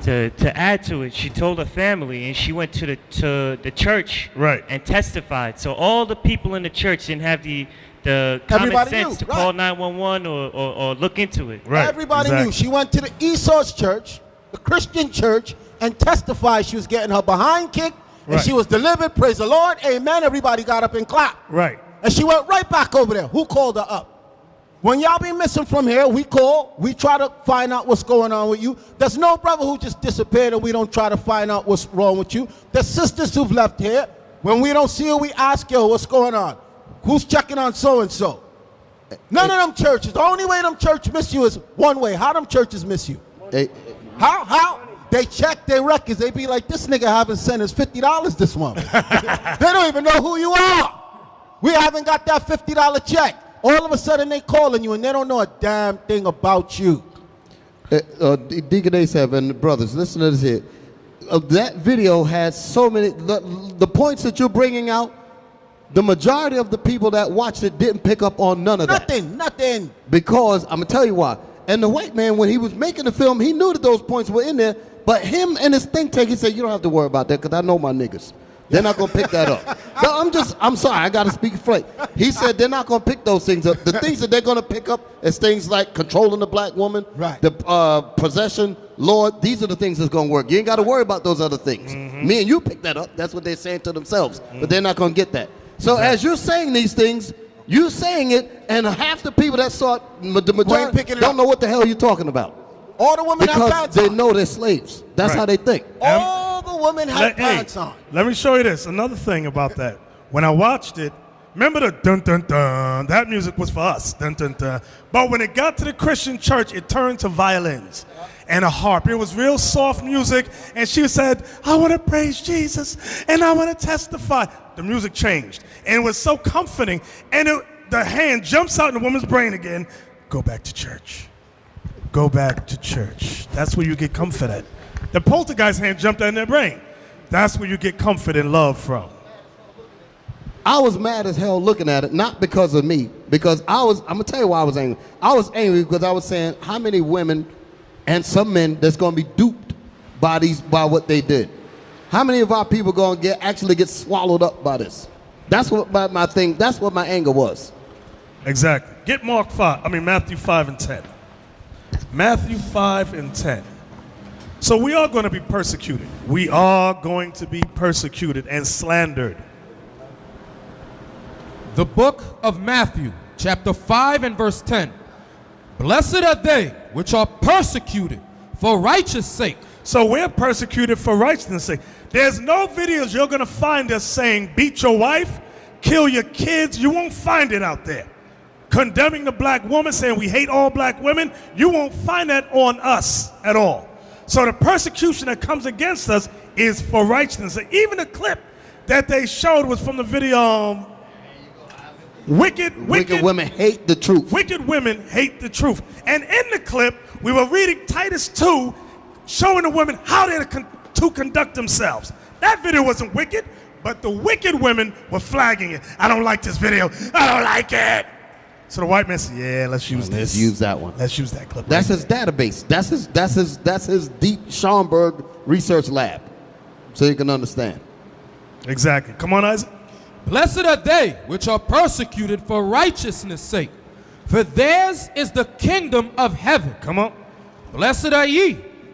To add to it, she told her family, and she went to the church, right, and testified. So all the people in the church didn't have the common Everybody sense knew, to right. call 911 or look into it. Right. Everybody knew. She went to the Esau's church, the Christian church, and testified she was getting her behind kicked, and Right. she was delivered. Praise the Lord. Amen. Everybody got up and clapped. Right. And she went right back over there. Who called her up? When y'all be missing from here, we call. We try to find out what's going on with you. There's no brother who just disappeared and we don't try to find out what's wrong with you. There's sisters who've left here. When we don't see you, we ask, yo, what's going on? Who's checking on so-and-so? None of them churches. The only way them churches miss you is one way. How them churches miss you? How? They check their records. They be like, this nigga haven't sent us $50 this month. They don't even know who you are. We haven't got that $50 check. All of a sudden they calling you and they don't know a damn thing about you. Deacon A7 and brothers, listen to this here. That video has so many, the points that you're bringing out, the majority of the people that watched it didn't pick up on none of that. Nothing. Because, I'm going to tell you why. And the white man, when he was making the film, he knew that those points were in there, but him and his think tank, he said, you don't have to worry about that because I know my niggas. They're not going to pick that up. No, I'm sorry, I got to speak straight. He said they're not going to pick those things up. The things that they're going to pick up is things like controlling the black woman, right. the possession, Lord. These are the things that's going to work. You ain't got to worry about those other things. Me and you pick that up. That's what they're saying to themselves. But they're not going to get that. So as you're saying these things, you're saying it, and half the people that saw it, the majority don't know what the hell you're talking about. All the women have pants because they on. know they're slaves. That's how they think. All the women have pants on. Let me show you this. Another thing about that. When I watched it, remember the dun dun dun? That music was for us. Dun dun dun. But when it got to the Christian church, it turned to violins and a harp. It was real soft music. And she said, I want to praise Jesus and I want to testify. The music changed. And it was so comforting. And the hand jumps out in the woman's brain again. Go back to church. Go back to church. That's where you get comfort at. The poltergeist hand jumped out in their brain. That's where you get comfort and love from. I was mad as hell looking at it, not because of me, because I'm gonna tell you why I was angry. I was angry because I was saying how many women and some men that's gonna be duped by what they did. How many of our people gonna actually get swallowed up by this? That's what my thing. That's what my anger was. Exactly. Get Matthew 5 and 10. Matthew 5 and 10. So we are going to be persecuted. We are going to be persecuted and slandered. The book of Matthew, chapter 5 and verse 10. Blessed are they which are persecuted for righteous sake. So we're persecuted for righteousness' sake. There's no videos you're going to find us saying, beat your wife, kill your kids. You won't find it out there. Condemning the black woman, saying we hate all black women, you won't find that on us at all. So the persecution that comes against us is for righteousness. Even the clip that they showed was from the video, Wicked women hate the truth. Wicked women hate the truth. And in the clip, we were reading Titus 2, showing the women how they're to conduct themselves. That video wasn't wicked, but the wicked women were flagging it. I don't like this video. I don't like it. So the white man said, yeah, let's use this. Let's use that one. Let's use that clip. That's his database. That's his deep Schomburg research lab. So you can understand. Exactly. Come on, Isaac. Blessed are they which are persecuted for righteousness' sake, for theirs is the kingdom of heaven. Come on. Blessed are ye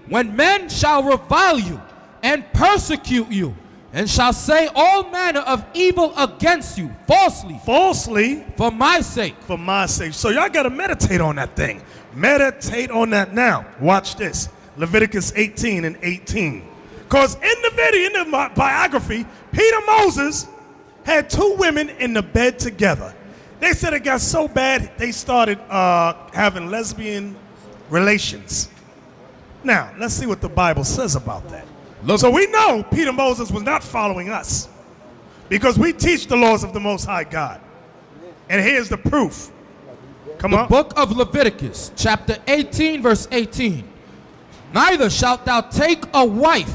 when men shall revile you and persecute you, and shall say all manner of evil against you, falsely, for my sake. For my sake. So y'all got to meditate on that thing. Meditate on that now. Watch this. Leviticus 18 and 18. Because in the video, in the biography, Peter Moses had two women in the bed together. They said it got so bad they started having lesbian relations. Now, let's see what the Bible says about that. So we know Peter Moses was not following us because we teach the laws of the Most High God. And here's the proof. Come on. The book of Leviticus, chapter 18, verse 18. Neither shalt thou take a wife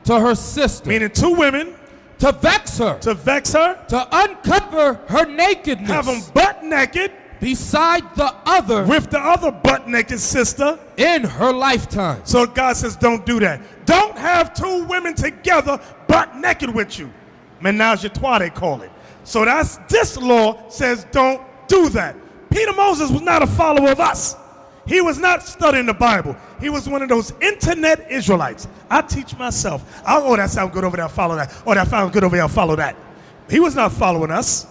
to her sister. Meaning two women. To vex her. To vex her. To uncover her nakedness. Have them butt naked. Beside the other. With the other butt naked sister. In her lifetime. So God says don't do that. Don't have two women together butt naked with you. Menage a trois they call it. So this law says don't do that. Peter Moses was not a follower of us. He was not studying the Bible. He was one of those internet Israelites. I teach myself. Oh, that sounds good over there, I'll follow that. Oh, that sounds good over here, I'll follow that. He was not following us.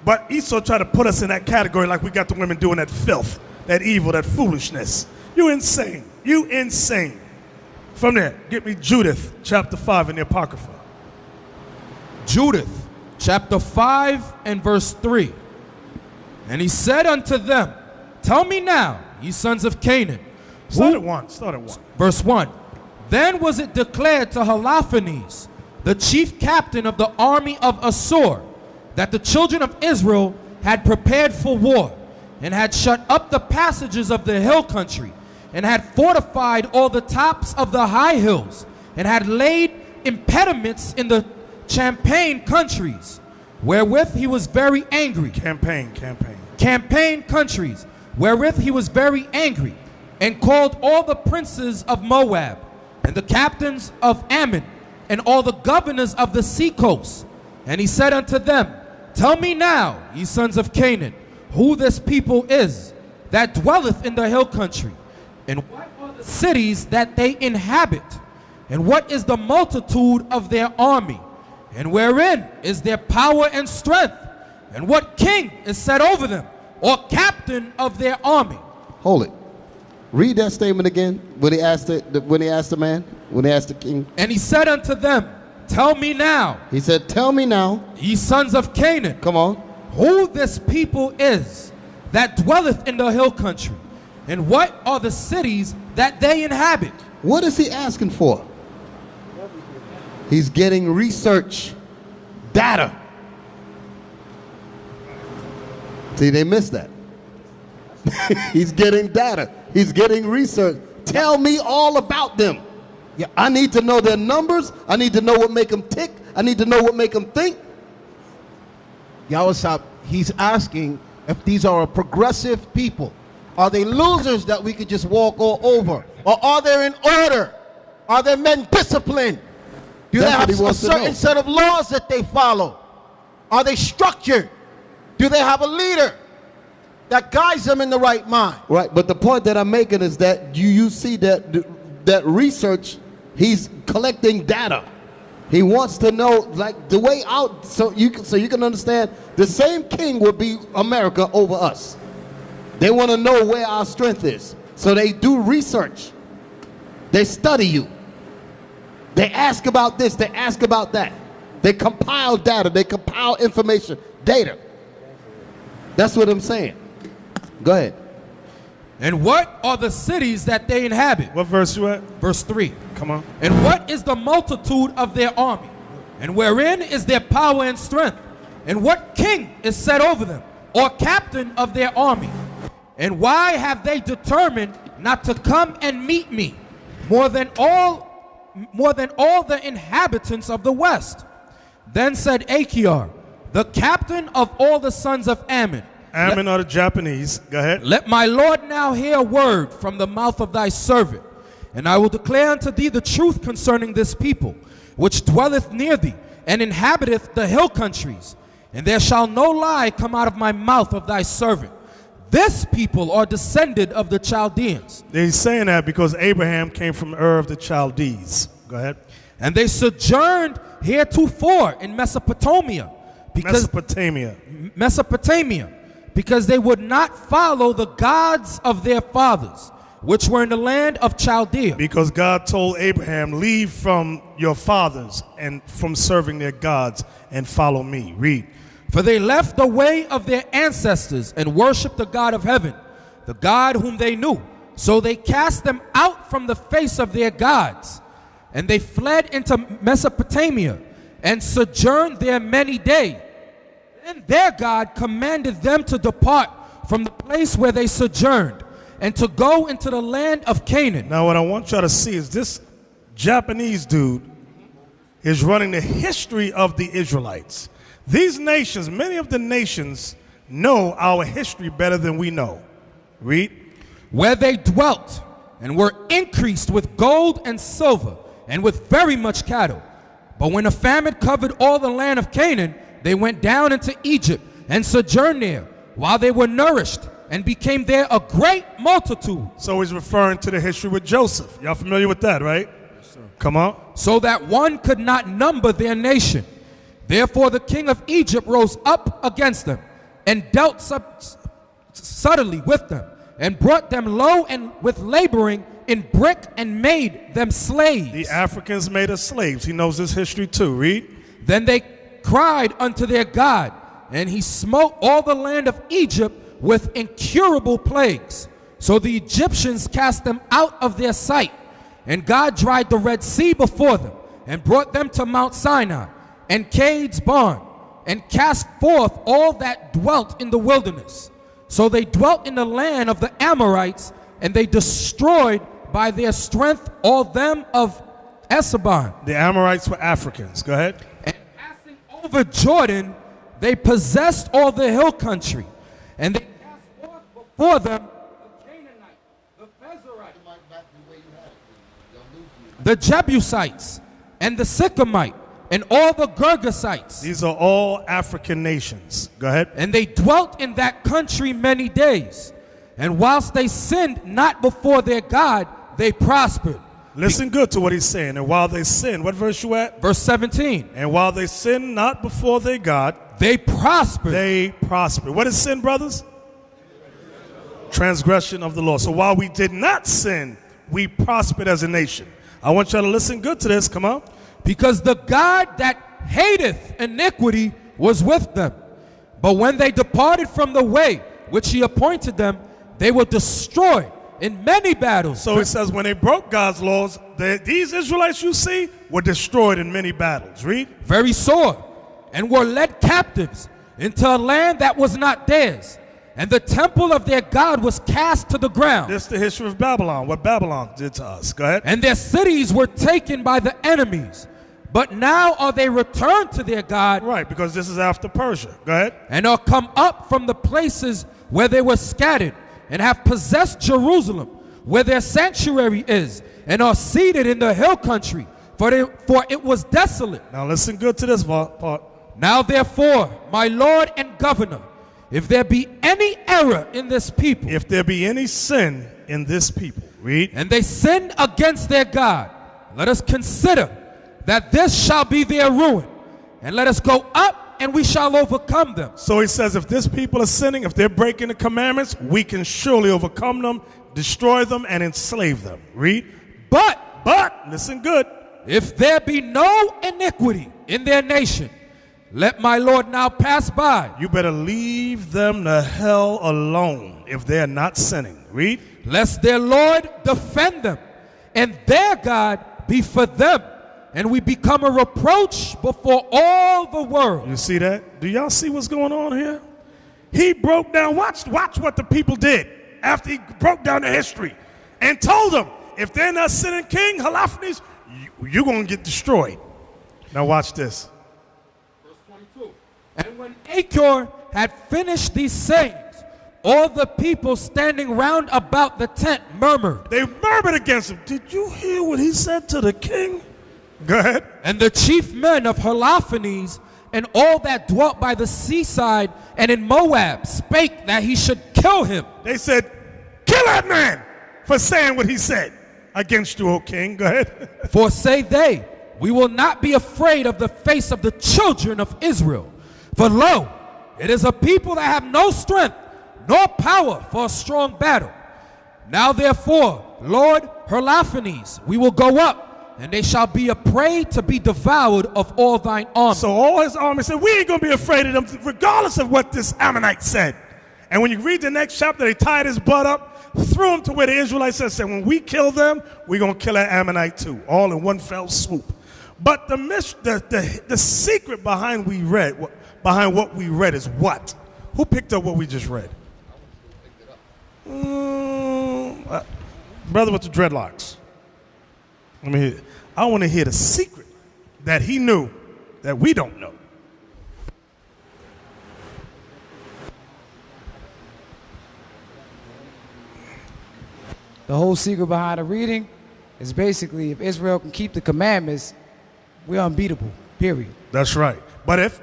But Esau tried to put us in that category like we got the women doing that filth, that evil, that foolishness. You insane. You insane. From there, get me Judith, chapter 5 in the Apocrypha. Judith, chapter 5 and verse 3. And he said unto them, tell me now, ye sons of Canaan. Start at 1. Verse 1. Then was it declared to Holofernes, the chief captain of the army of Assur, that the children of Israel had prepared for war, and had shut up the passages of the hill country, and had fortified all the tops of the high hills, and had laid impediments in the champaign countries, wherewith he was very angry. Campaign countries, wherewith he was very angry, and called all the princes of Moab, and the captains of Ammon, and all the governors of the sea coast. And he said unto them, tell me now, ye sons of Canaan, who this people is that dwelleth in the hill country, and what are the cities that they inhabit, and what is the multitude of their army, and wherein is their power and strength, and what king is set over them, or captain of their army. Hold it. Read that statement again when he asked the man, when he asked the king. And he said unto them, tell me now. He said, tell me now. Ye sons of Canaan. Come on. Who this people is that dwelleth in the hill country, and what are the cities that they inhabit. What is he asking for? He's getting research, data. See, they missed that. He's getting data. He's getting research. Tell me all about them. Yeah, I need to know their numbers. I need to know what make them tick. I need to know what make them think. Yawasab, he's asking if these are a progressive people. Are they losers that we could just walk all over? Or are they in order? Are they men disciplined? Do they have a certain set of laws that they follow? Are they structured? Do they have a leader that guides them in the right mind? Right, but the point that I'm making is that you see that research, he's collecting data. He wants to know, like, the way out, so you can understand. The same king will be America over us. They want to know where our strength is, so they do research. They study you. They ask about this. They ask about that. They compile data. They compile information, data. That's what I'm saying. Go ahead. And what are the cities that they inhabit? What verse you at? Verse 3. Come on. And what is the multitude of their army? And wherein is their power and strength? And what king is set over them, or captain of their army? And why have they determined not to come and meet me more than all the inhabitants of the west? Then said Achior, the captain of all the sons of Ammon. Ammon are the Japanese. Go ahead. Let my Lord now hear a word from the mouth of thy servant, and I will declare unto thee the truth concerning this people, which dwelleth near thee, and inhabiteth the hill countries. And there shall no lie come out of my mouth of thy servant. This people are descended of the Chaldeans. He's saying that because Abraham came from Ur of the Chaldees. Go ahead. And they sojourned heretofore in Mesopotamia. Mesopotamia. Because they would not follow the gods of their fathers, which were in the land of Chaldea. Because God told Abraham, leave from your fathers and from serving their gods and follow me. Read. For they left the way of their ancestors and worshiped the God of heaven, the God whom they knew. So they cast them out from the face of their gods. And they fled into Mesopotamia and sojourned there many days. Then their God commanded them to depart from the place where they sojourned and to go into the land of Canaan. Now what I want y'all to see is this Japanese dude is running the history of the Israelites. These nations, many of the nations know our history better than we know. Read. Where they dwelt and were increased with gold and silver and with very much cattle. But when a famine covered all the land of Canaan, they went down into Egypt and sojourned there while they were nourished and became there a great multitude. So he's referring to the history with Joseph. Y'all familiar with that, right? Yes, sir. Come on. So that one could not number their nation. Therefore the king of Egypt rose up against them and dealt subtly with them and brought them low and with laboring in brick and made them slaves. The Africans made us slaves. He knows this history too. Read. Then they cried unto their God, and he smote all the land of Egypt with incurable plagues. So the Egyptians cast them out of their sight, and God dried the Red Sea before them, and brought them to Mount Sinai, and Cade's barn, and cast forth all that dwelt in the wilderness. So they dwelt in the land of the Amorites, and they destroyed by their strength all them of Esabon. The Amorites were Africans. Go ahead. And passing over Jordan, they possessed all the hill country, and they cast forth before them the Canaanite, the Pezerite, the Jebusites, and the Sycamite, and all the Girgasites. These are all African nations. Go ahead. And they dwelt in that country many days. And whilst they sinned not before their God, they prospered. Listen good to what he's saying. And while they sinned, what verse you at? Verse 17. And while they sinned not before their God, they prospered. They prospered. What is sin, brothers? Transgression of the law. So while we did not sin, we prospered as a nation. I want y'all to listen good to this. Come on. Because the God that hateth iniquity was with them. But when they departed from the way which he appointed them, they were destroyed in many battles. So it says when they broke God's laws, these Israelites you see were destroyed in many battles. Read. Very sore, and were led captives into a land that was not theirs. And the temple of their God was cast to the ground. This is the history of Babylon, what Babylon did to us. Go ahead. And their cities were taken by the enemies. But now are they returned to their God. Right, because this is after Persia. Go ahead. And are come up from the places where they were scattered, and have possessed Jerusalem, where their sanctuary is, and are seated in the hill country, for it was desolate. Now listen good to this part. Now therefore, my Lord and Governor, if there be any error in this people, if there be any sin in this people, read. And they sin against their God, let us consider that this shall be their ruin, and let us go up, and we shall overcome them. So he says if this people are sinning, if they're breaking the commandments, we can surely overcome them, destroy them, and enslave them. Read. But, listen good. If there be no iniquity in their nation, let my Lord now pass by. You better leave them the hell alone if they're not sinning. Read. Lest their Lord defend them, and their God be for them, and we become a reproach before all the world. You see that? Do y'all see what's going on here? He broke down, watch what the people did after he broke down the history and told them, if they're not sinning, King Holofernes, you're going to get destroyed. Now watch this. Verse 22. And when Achor had finished these sayings, all the people standing round about the tent murmured. They murmured against him. Did you hear what he said to the king? Go ahead. And the chief men of Holofernes and all that dwelt by the seaside and in Moab spake that he should kill him. They said, kill that man for saying what he said against you, O king. Go ahead. For say they, we will not be afraid of the face of the children of Israel. For lo, it is a people that have no strength nor power for a strong battle. Now therefore, Lord Herlaphanes, we will go up, and they shall be a prey to be devoured of all thine army. So all his army said, we ain't going to be afraid of them, regardless of what this Ammonite said. And when you read the next chapter, they tied his butt up, threw him to where the Israelites said, when we kill them, we're going to kill that Ammonite too, all in one fell swoop. But the secret behind what we read is what? Who picked up what we just read? Brother with the dreadlocks. Let me hear it. I want to hear the secret that he knew that we don't know. The whole secret behind the reading is basically if Israel can keep the commandments, we're unbeatable, period. That's right. But if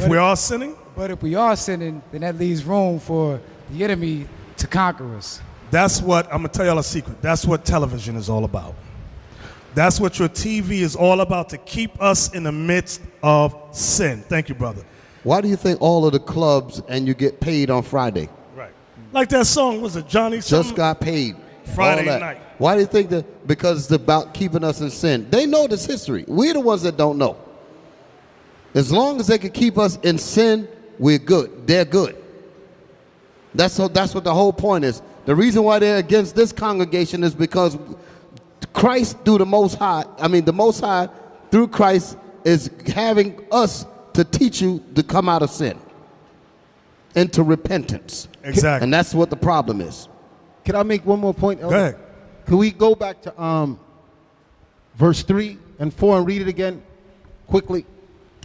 we are sinning? But if we are sinning, then that leaves room for the enemy to conquer us. That's what, I'm going to tell y'all a secret. That's what television is all about. That's what your TV is all about, to keep us in the midst of sin. Thank you, brother. Why do you think all of the clubs and you get paid on Friday? Right. Like that song, was it Johnny something? Just got paid. Friday night. Why do you think that? Because it's about keeping us in sin. They know this history. We're the ones that don't know. As long as they can keep us in sin, we're good. They're good. That's what the whole point is. The reason why they're against this congregation is because Christ through the Most High, the Most High through Christ is having us to teach you to come out of sin into repentance. Exactly. And that's what the problem is. Can I make one more point, Elder? Go ahead. Can we go back to verse 3 and 4 and read it again quickly?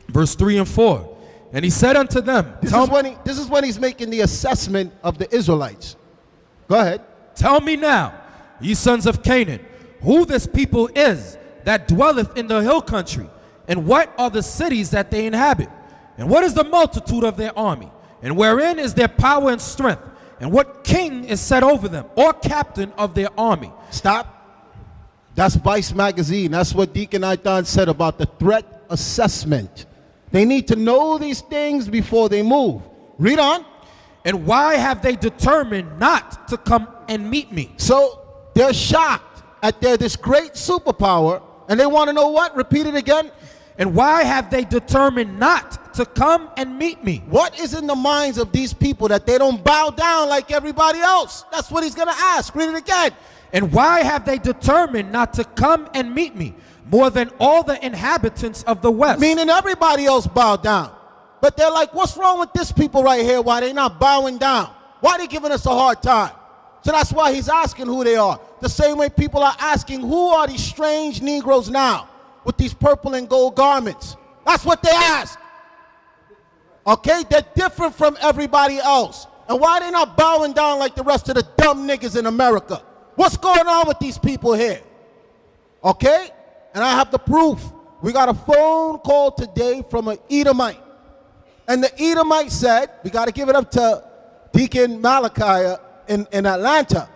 Verse 3 and 4. And he said unto them, This is when he's making the assessment of the Israelites. Go ahead. Tell me now, ye sons of Canaan, who this people is that dwelleth in the hill country, and what are the cities that they inhabit, and what is the multitude of their army, and wherein is their power and strength, and what king is set over them, or captain of their army. Stop. That's Vice Magazine. That's what Deacon Aitan said about the threat assessment. They need to know these things before they move. Read on. And why have they determined not to come and meet me? So they're shocked at this great superpower, and they want to know what? Repeat it again. And why have they determined not to come and meet me? What is in the minds of these people that they don't bow down like everybody else? That's what he's going to ask. Read it again. And why have they determined not to come and meet me more than all the inhabitants of the west? Meaning everybody else bowed down. But they're like, what's wrong with this people right here? Why they not bowing down? Why they giving us a hard time? So that's why he's asking who they are. The same way people are asking, who are these strange Negroes now with these purple and gold garments? That's what they ask. Okay, they're different from everybody else. And why they not bowing down like the rest of the dumb niggas in America? What's going on with these people here? Okay, and I have the proof. We got a phone call today from an Edomite. And the Edomite said, we got to give it up to Deacon Malachi in Atlanta.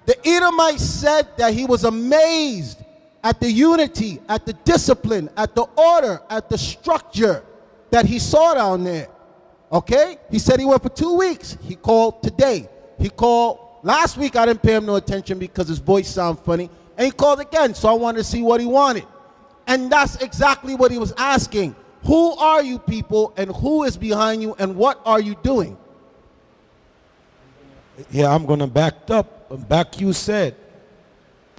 The Edomite said that he was amazed at the unity, at the discipline, at the order, at the structure that he saw down there. Okay? He said he went for 2 weeks. He called today. He called last week. I didn't pay him no attention because his voice sounded funny. And he called again, so I wanted to see what he wanted. And that's exactly what he was asking. Who are you people, and who is behind you, and what are you doing? Yeah, I'm going to back you said.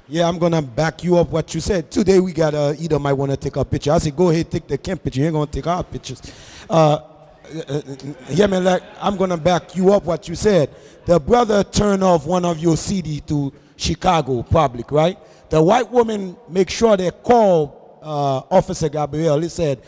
Yeah, I'm going to back you up what you said. Today we got Edom might want to take a picture. I said, go ahead, take the camp picture. You ain't going to take our pictures. Yeah, man, like, I'm going to back you up what you said. The brother turned off one of your CD to Chicago public, right? The white woman make sure they call Officer Gabriel. He said,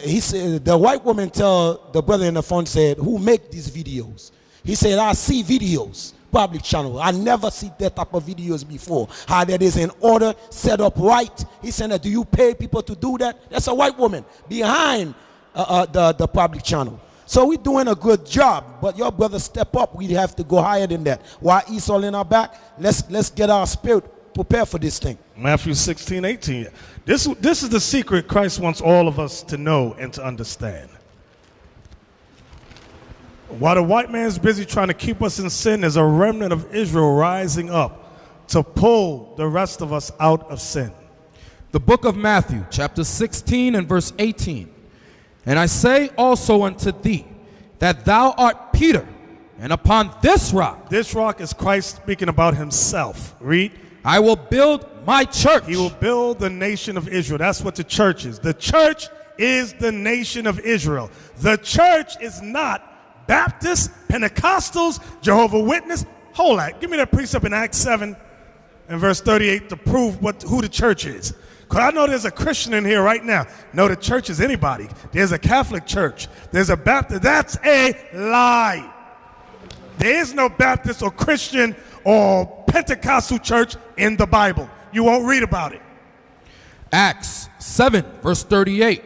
he said, the white woman tell the brother in the phone, said, who make these videos? He said, I see videos, public channel. I never see that type of videos before. How that is in order, set up right. He said, do you pay people to do that? That's a white woman behind the public channel. So we're doing a good job, but your brother step up. We have to go higher than that. While Esau in our back, let's get our spirit prepared for this thing. Matthew 16:18. This is the secret Christ wants all of us to know and to understand. While the white man's busy trying to keep us in sin, there's a remnant of Israel rising up to pull the rest of us out of sin. The book of Matthew, chapter 16 and verse 18. And I say also unto thee, that thou art Peter, and upon this rock. This rock is Christ speaking about himself. Read. I will build my church. He will build the nation of Israel. That's what the church is. The church is the nation of Israel. The church is not Baptists, Pentecostals, Jehovah's Witness. Hold that. Give me that precept in Acts 7 and verse 38 to prove who the church is. Because I know there's a Christian in here right now. No, the church is anybody. There's a Catholic church. There's a Baptist. That's a lie. There is no Baptist or Christian or Pentecostal church in the Bible. You won't read about it. Acts 7, verse 38.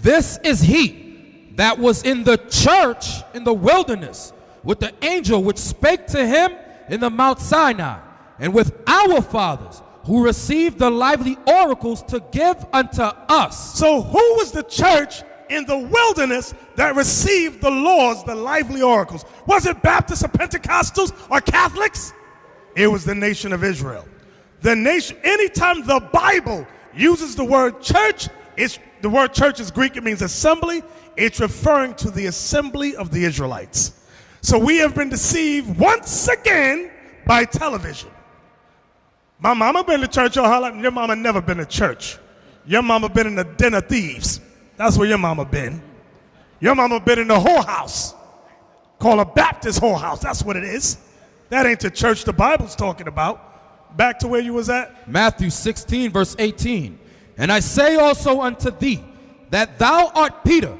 This is he that was in the church in the wilderness with the angel which spake to him in the Mount Sinai, and with our fathers, who received the lively oracles to give unto us. So who was the church in the wilderness that received the laws, the lively oracles? Was it Baptists or Pentecostals or Catholics? It was the nation of Israel. The nation, anytime the Bible uses the word church, the word church is Greek, it means assembly. It's referring to the assembly of the Israelites. So we have been deceived once again by television. My mama been to church all her life. Your mama never been to church. Your mama been in the den of thieves. That's where your mama been. Your mama been in the whorehouse. Called a Baptist whorehouse. That's what it is. That ain't the church the Bible's talking about. Back to where you was at. Matthew 16, verse 18. And I say also unto thee, that thou art Peter,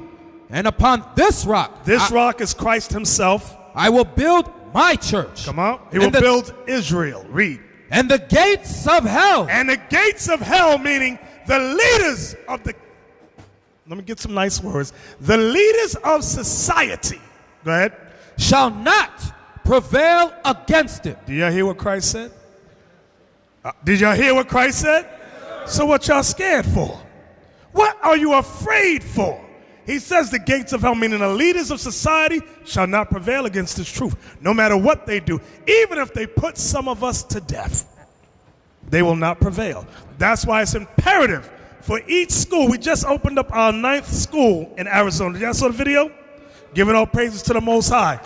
and upon this rock. This rock is Christ himself. I will build my church. Come on. He will build Israel. Read. And the gates of hell. And the gates of hell, meaning the leaders of the, let me get some nice words. The leaders of society. Go ahead. Shall not prevail against it. Do y'all hear what Christ said? Did y'all hear what Christ said? So what y'all scared for? What are you afraid for? He says the gates of hell, meaning the leaders of society, shall not prevail against this truth. No matter what they do, even if they put some of us to death, they will not prevail. That's why it's imperative for each school. We just opened up our 9th school in Arizona. Did y'all saw the video? Giving all praises to the Most High.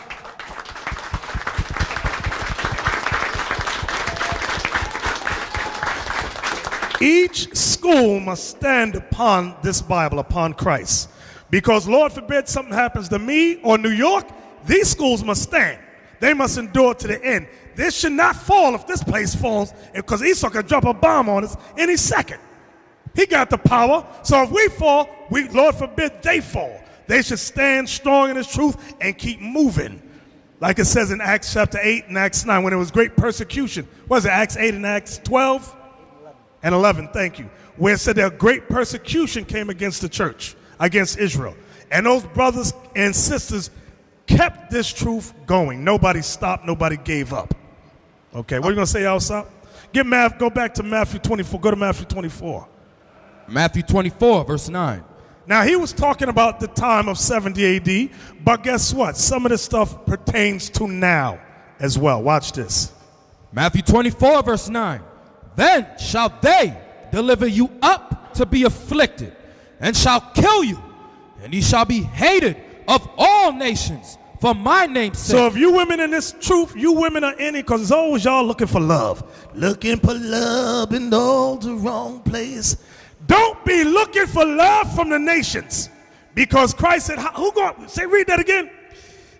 Each school must stand upon this Bible, upon Christ. Because Lord forbid something happens to me or New York, these schools must stand. They must endure to the end. This should not fall if this place falls, because Esau can drop a bomb on us any second. He got the power. So if we fall, Lord forbid they fall. They should stand strong in his truth and keep moving. Like it says in Acts chapter 8 and Acts 9, when there was great persecution. What is it, Acts 8 and Acts 12? And 11, thank you. Where it said that great persecution came against the church, against Israel. And those brothers and sisters kept this truth going. Nobody stopped, nobody gave up. Okay, what are you going to say, Alsop? Go back to Matthew 24. Go to Matthew 24. Matthew 24, verse 9. Now, he was talking about the time of 70 AD, but guess what? Some of this stuff pertains to now as well. Watch this. Matthew 24, verse 9. Then shall they deliver you up to be afflicted, and shall kill you, and ye shall be hated of all nations for my name's sake. So if you women in this truth, you women are in it because it's always y'all looking for love. Looking for love in all the wrong place. Don't be looking for love from the nations. Because Christ said, read that again.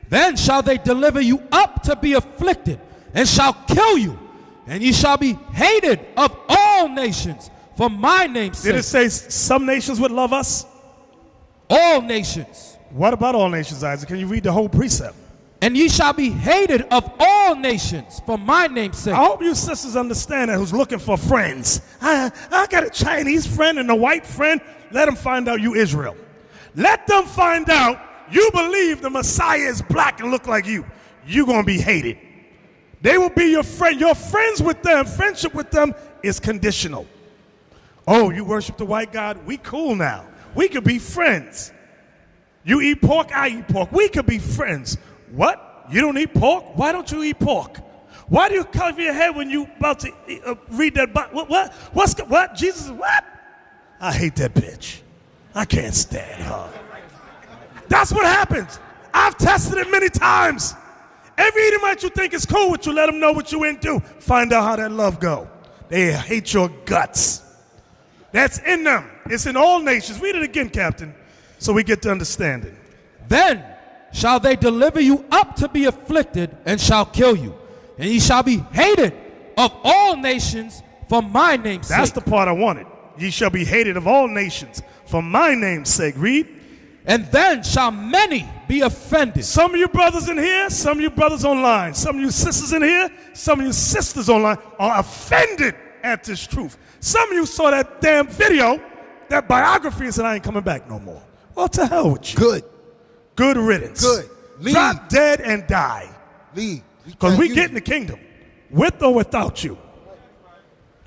Then shall they deliver you up to be afflicted, and shall kill you, and ye shall be hated of all nations for my name's sake. Did it say some nations would love us? All nations. What about all nations, Isaac? Can you read the whole precept? And ye shall be hated of all nations for my name's sake. I hope you sisters understand that who's looking for friends. I got a Chinese friend and a white friend. Let them find out you Israel. Let them find out you believe the Messiah is black and look like you. You're going to be hated. They will be your friend. Your friends with them, friendship with them is conditional. Oh, you worship the white God? We cool now. We could be friends. You eat pork, I eat pork. We could be friends. What? You don't eat pork? Why don't you eat pork? Why do you cover your head when you about to read that Bible? What? Jesus, what? I hate that bitch. I can't stand her. That's what happens. I've tested it many times. Every Edomite you think is cool with you, let them know what you into. Find out how that love go. They hate your guts. That's in them. It's in all nations. Read it again, Captain, so we get to understanding. Then shall they deliver you up to be afflicted, and shall kill you. And ye shall be hated of all nations for my name's sake. That's the part I wanted. Ye shall be hated of all nations for my name's sake. Read. And then shall many be offended. Some of you brothers in here, some of you brothers online, some of you sisters in here, some of you sisters online are offended at this truth. Some of you saw that damn video, that biography, and said, I ain't coming back no more. Well, to hell with you. Good. Good riddance. Good. Leave. Drop dead and die. Leave. Because we get in the kingdom, with or without you.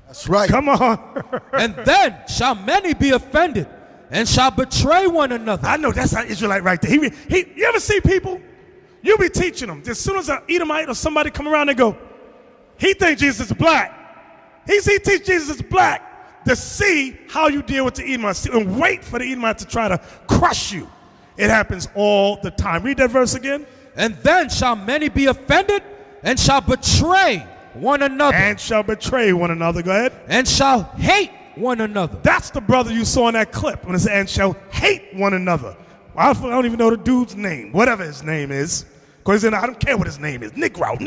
That's right. Come on. And then shall many be offended, and shall betray one another. I know that's how Israelite right there. You ever see people? You be teaching them. As soon as an Edomite or somebody come around, they go, he thinks Jesus is black. He teach Jesus is black, to see how you deal with the Edomites and wait for the Edomite to try to crush you. It happens all the time. Read that verse again. And then shall many be offended, and shall betray one another. And shall betray one another. Go ahead. And shall hate one another. That's the brother you saw in that clip when it said, and shall hate one another. Well, I don't even know the dude's name, whatever his name is. Because I don't care what his name is. Negro.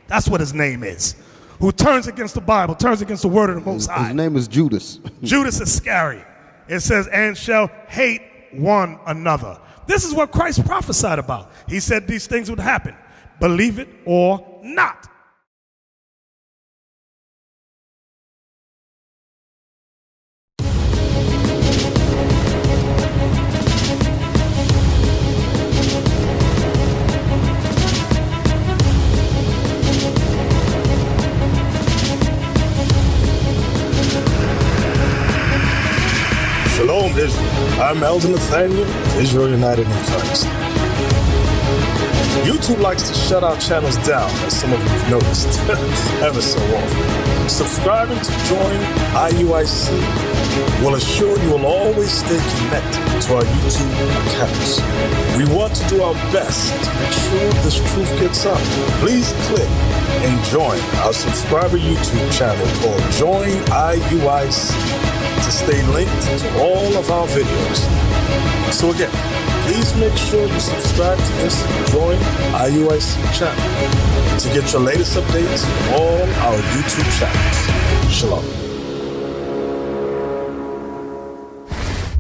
That's what his name is. Who turns against the Bible, turns against the word of the Most High. His name is Judas. Judas Iscariot. It says, and shall hate one another. This is what Christ prophesied about. He said these things would happen. Believe it or not. Shalom, Israel. I'm Elder Nathaniel of Israel United in Christ. YouTube likes to shut our channels down, as some of you have noticed, ever so often. Subscribing to join IUIC will assure you will always stay connected to our YouTube accounts. We want to do our best to make sure this truth gets out. Please click and join our subscriber YouTube channel called Join IUIC to stay linked to all of our videos. So again, please make sure you subscribe to this and join IUIC channel to get your latest updates from all our YouTube channels. Shalom.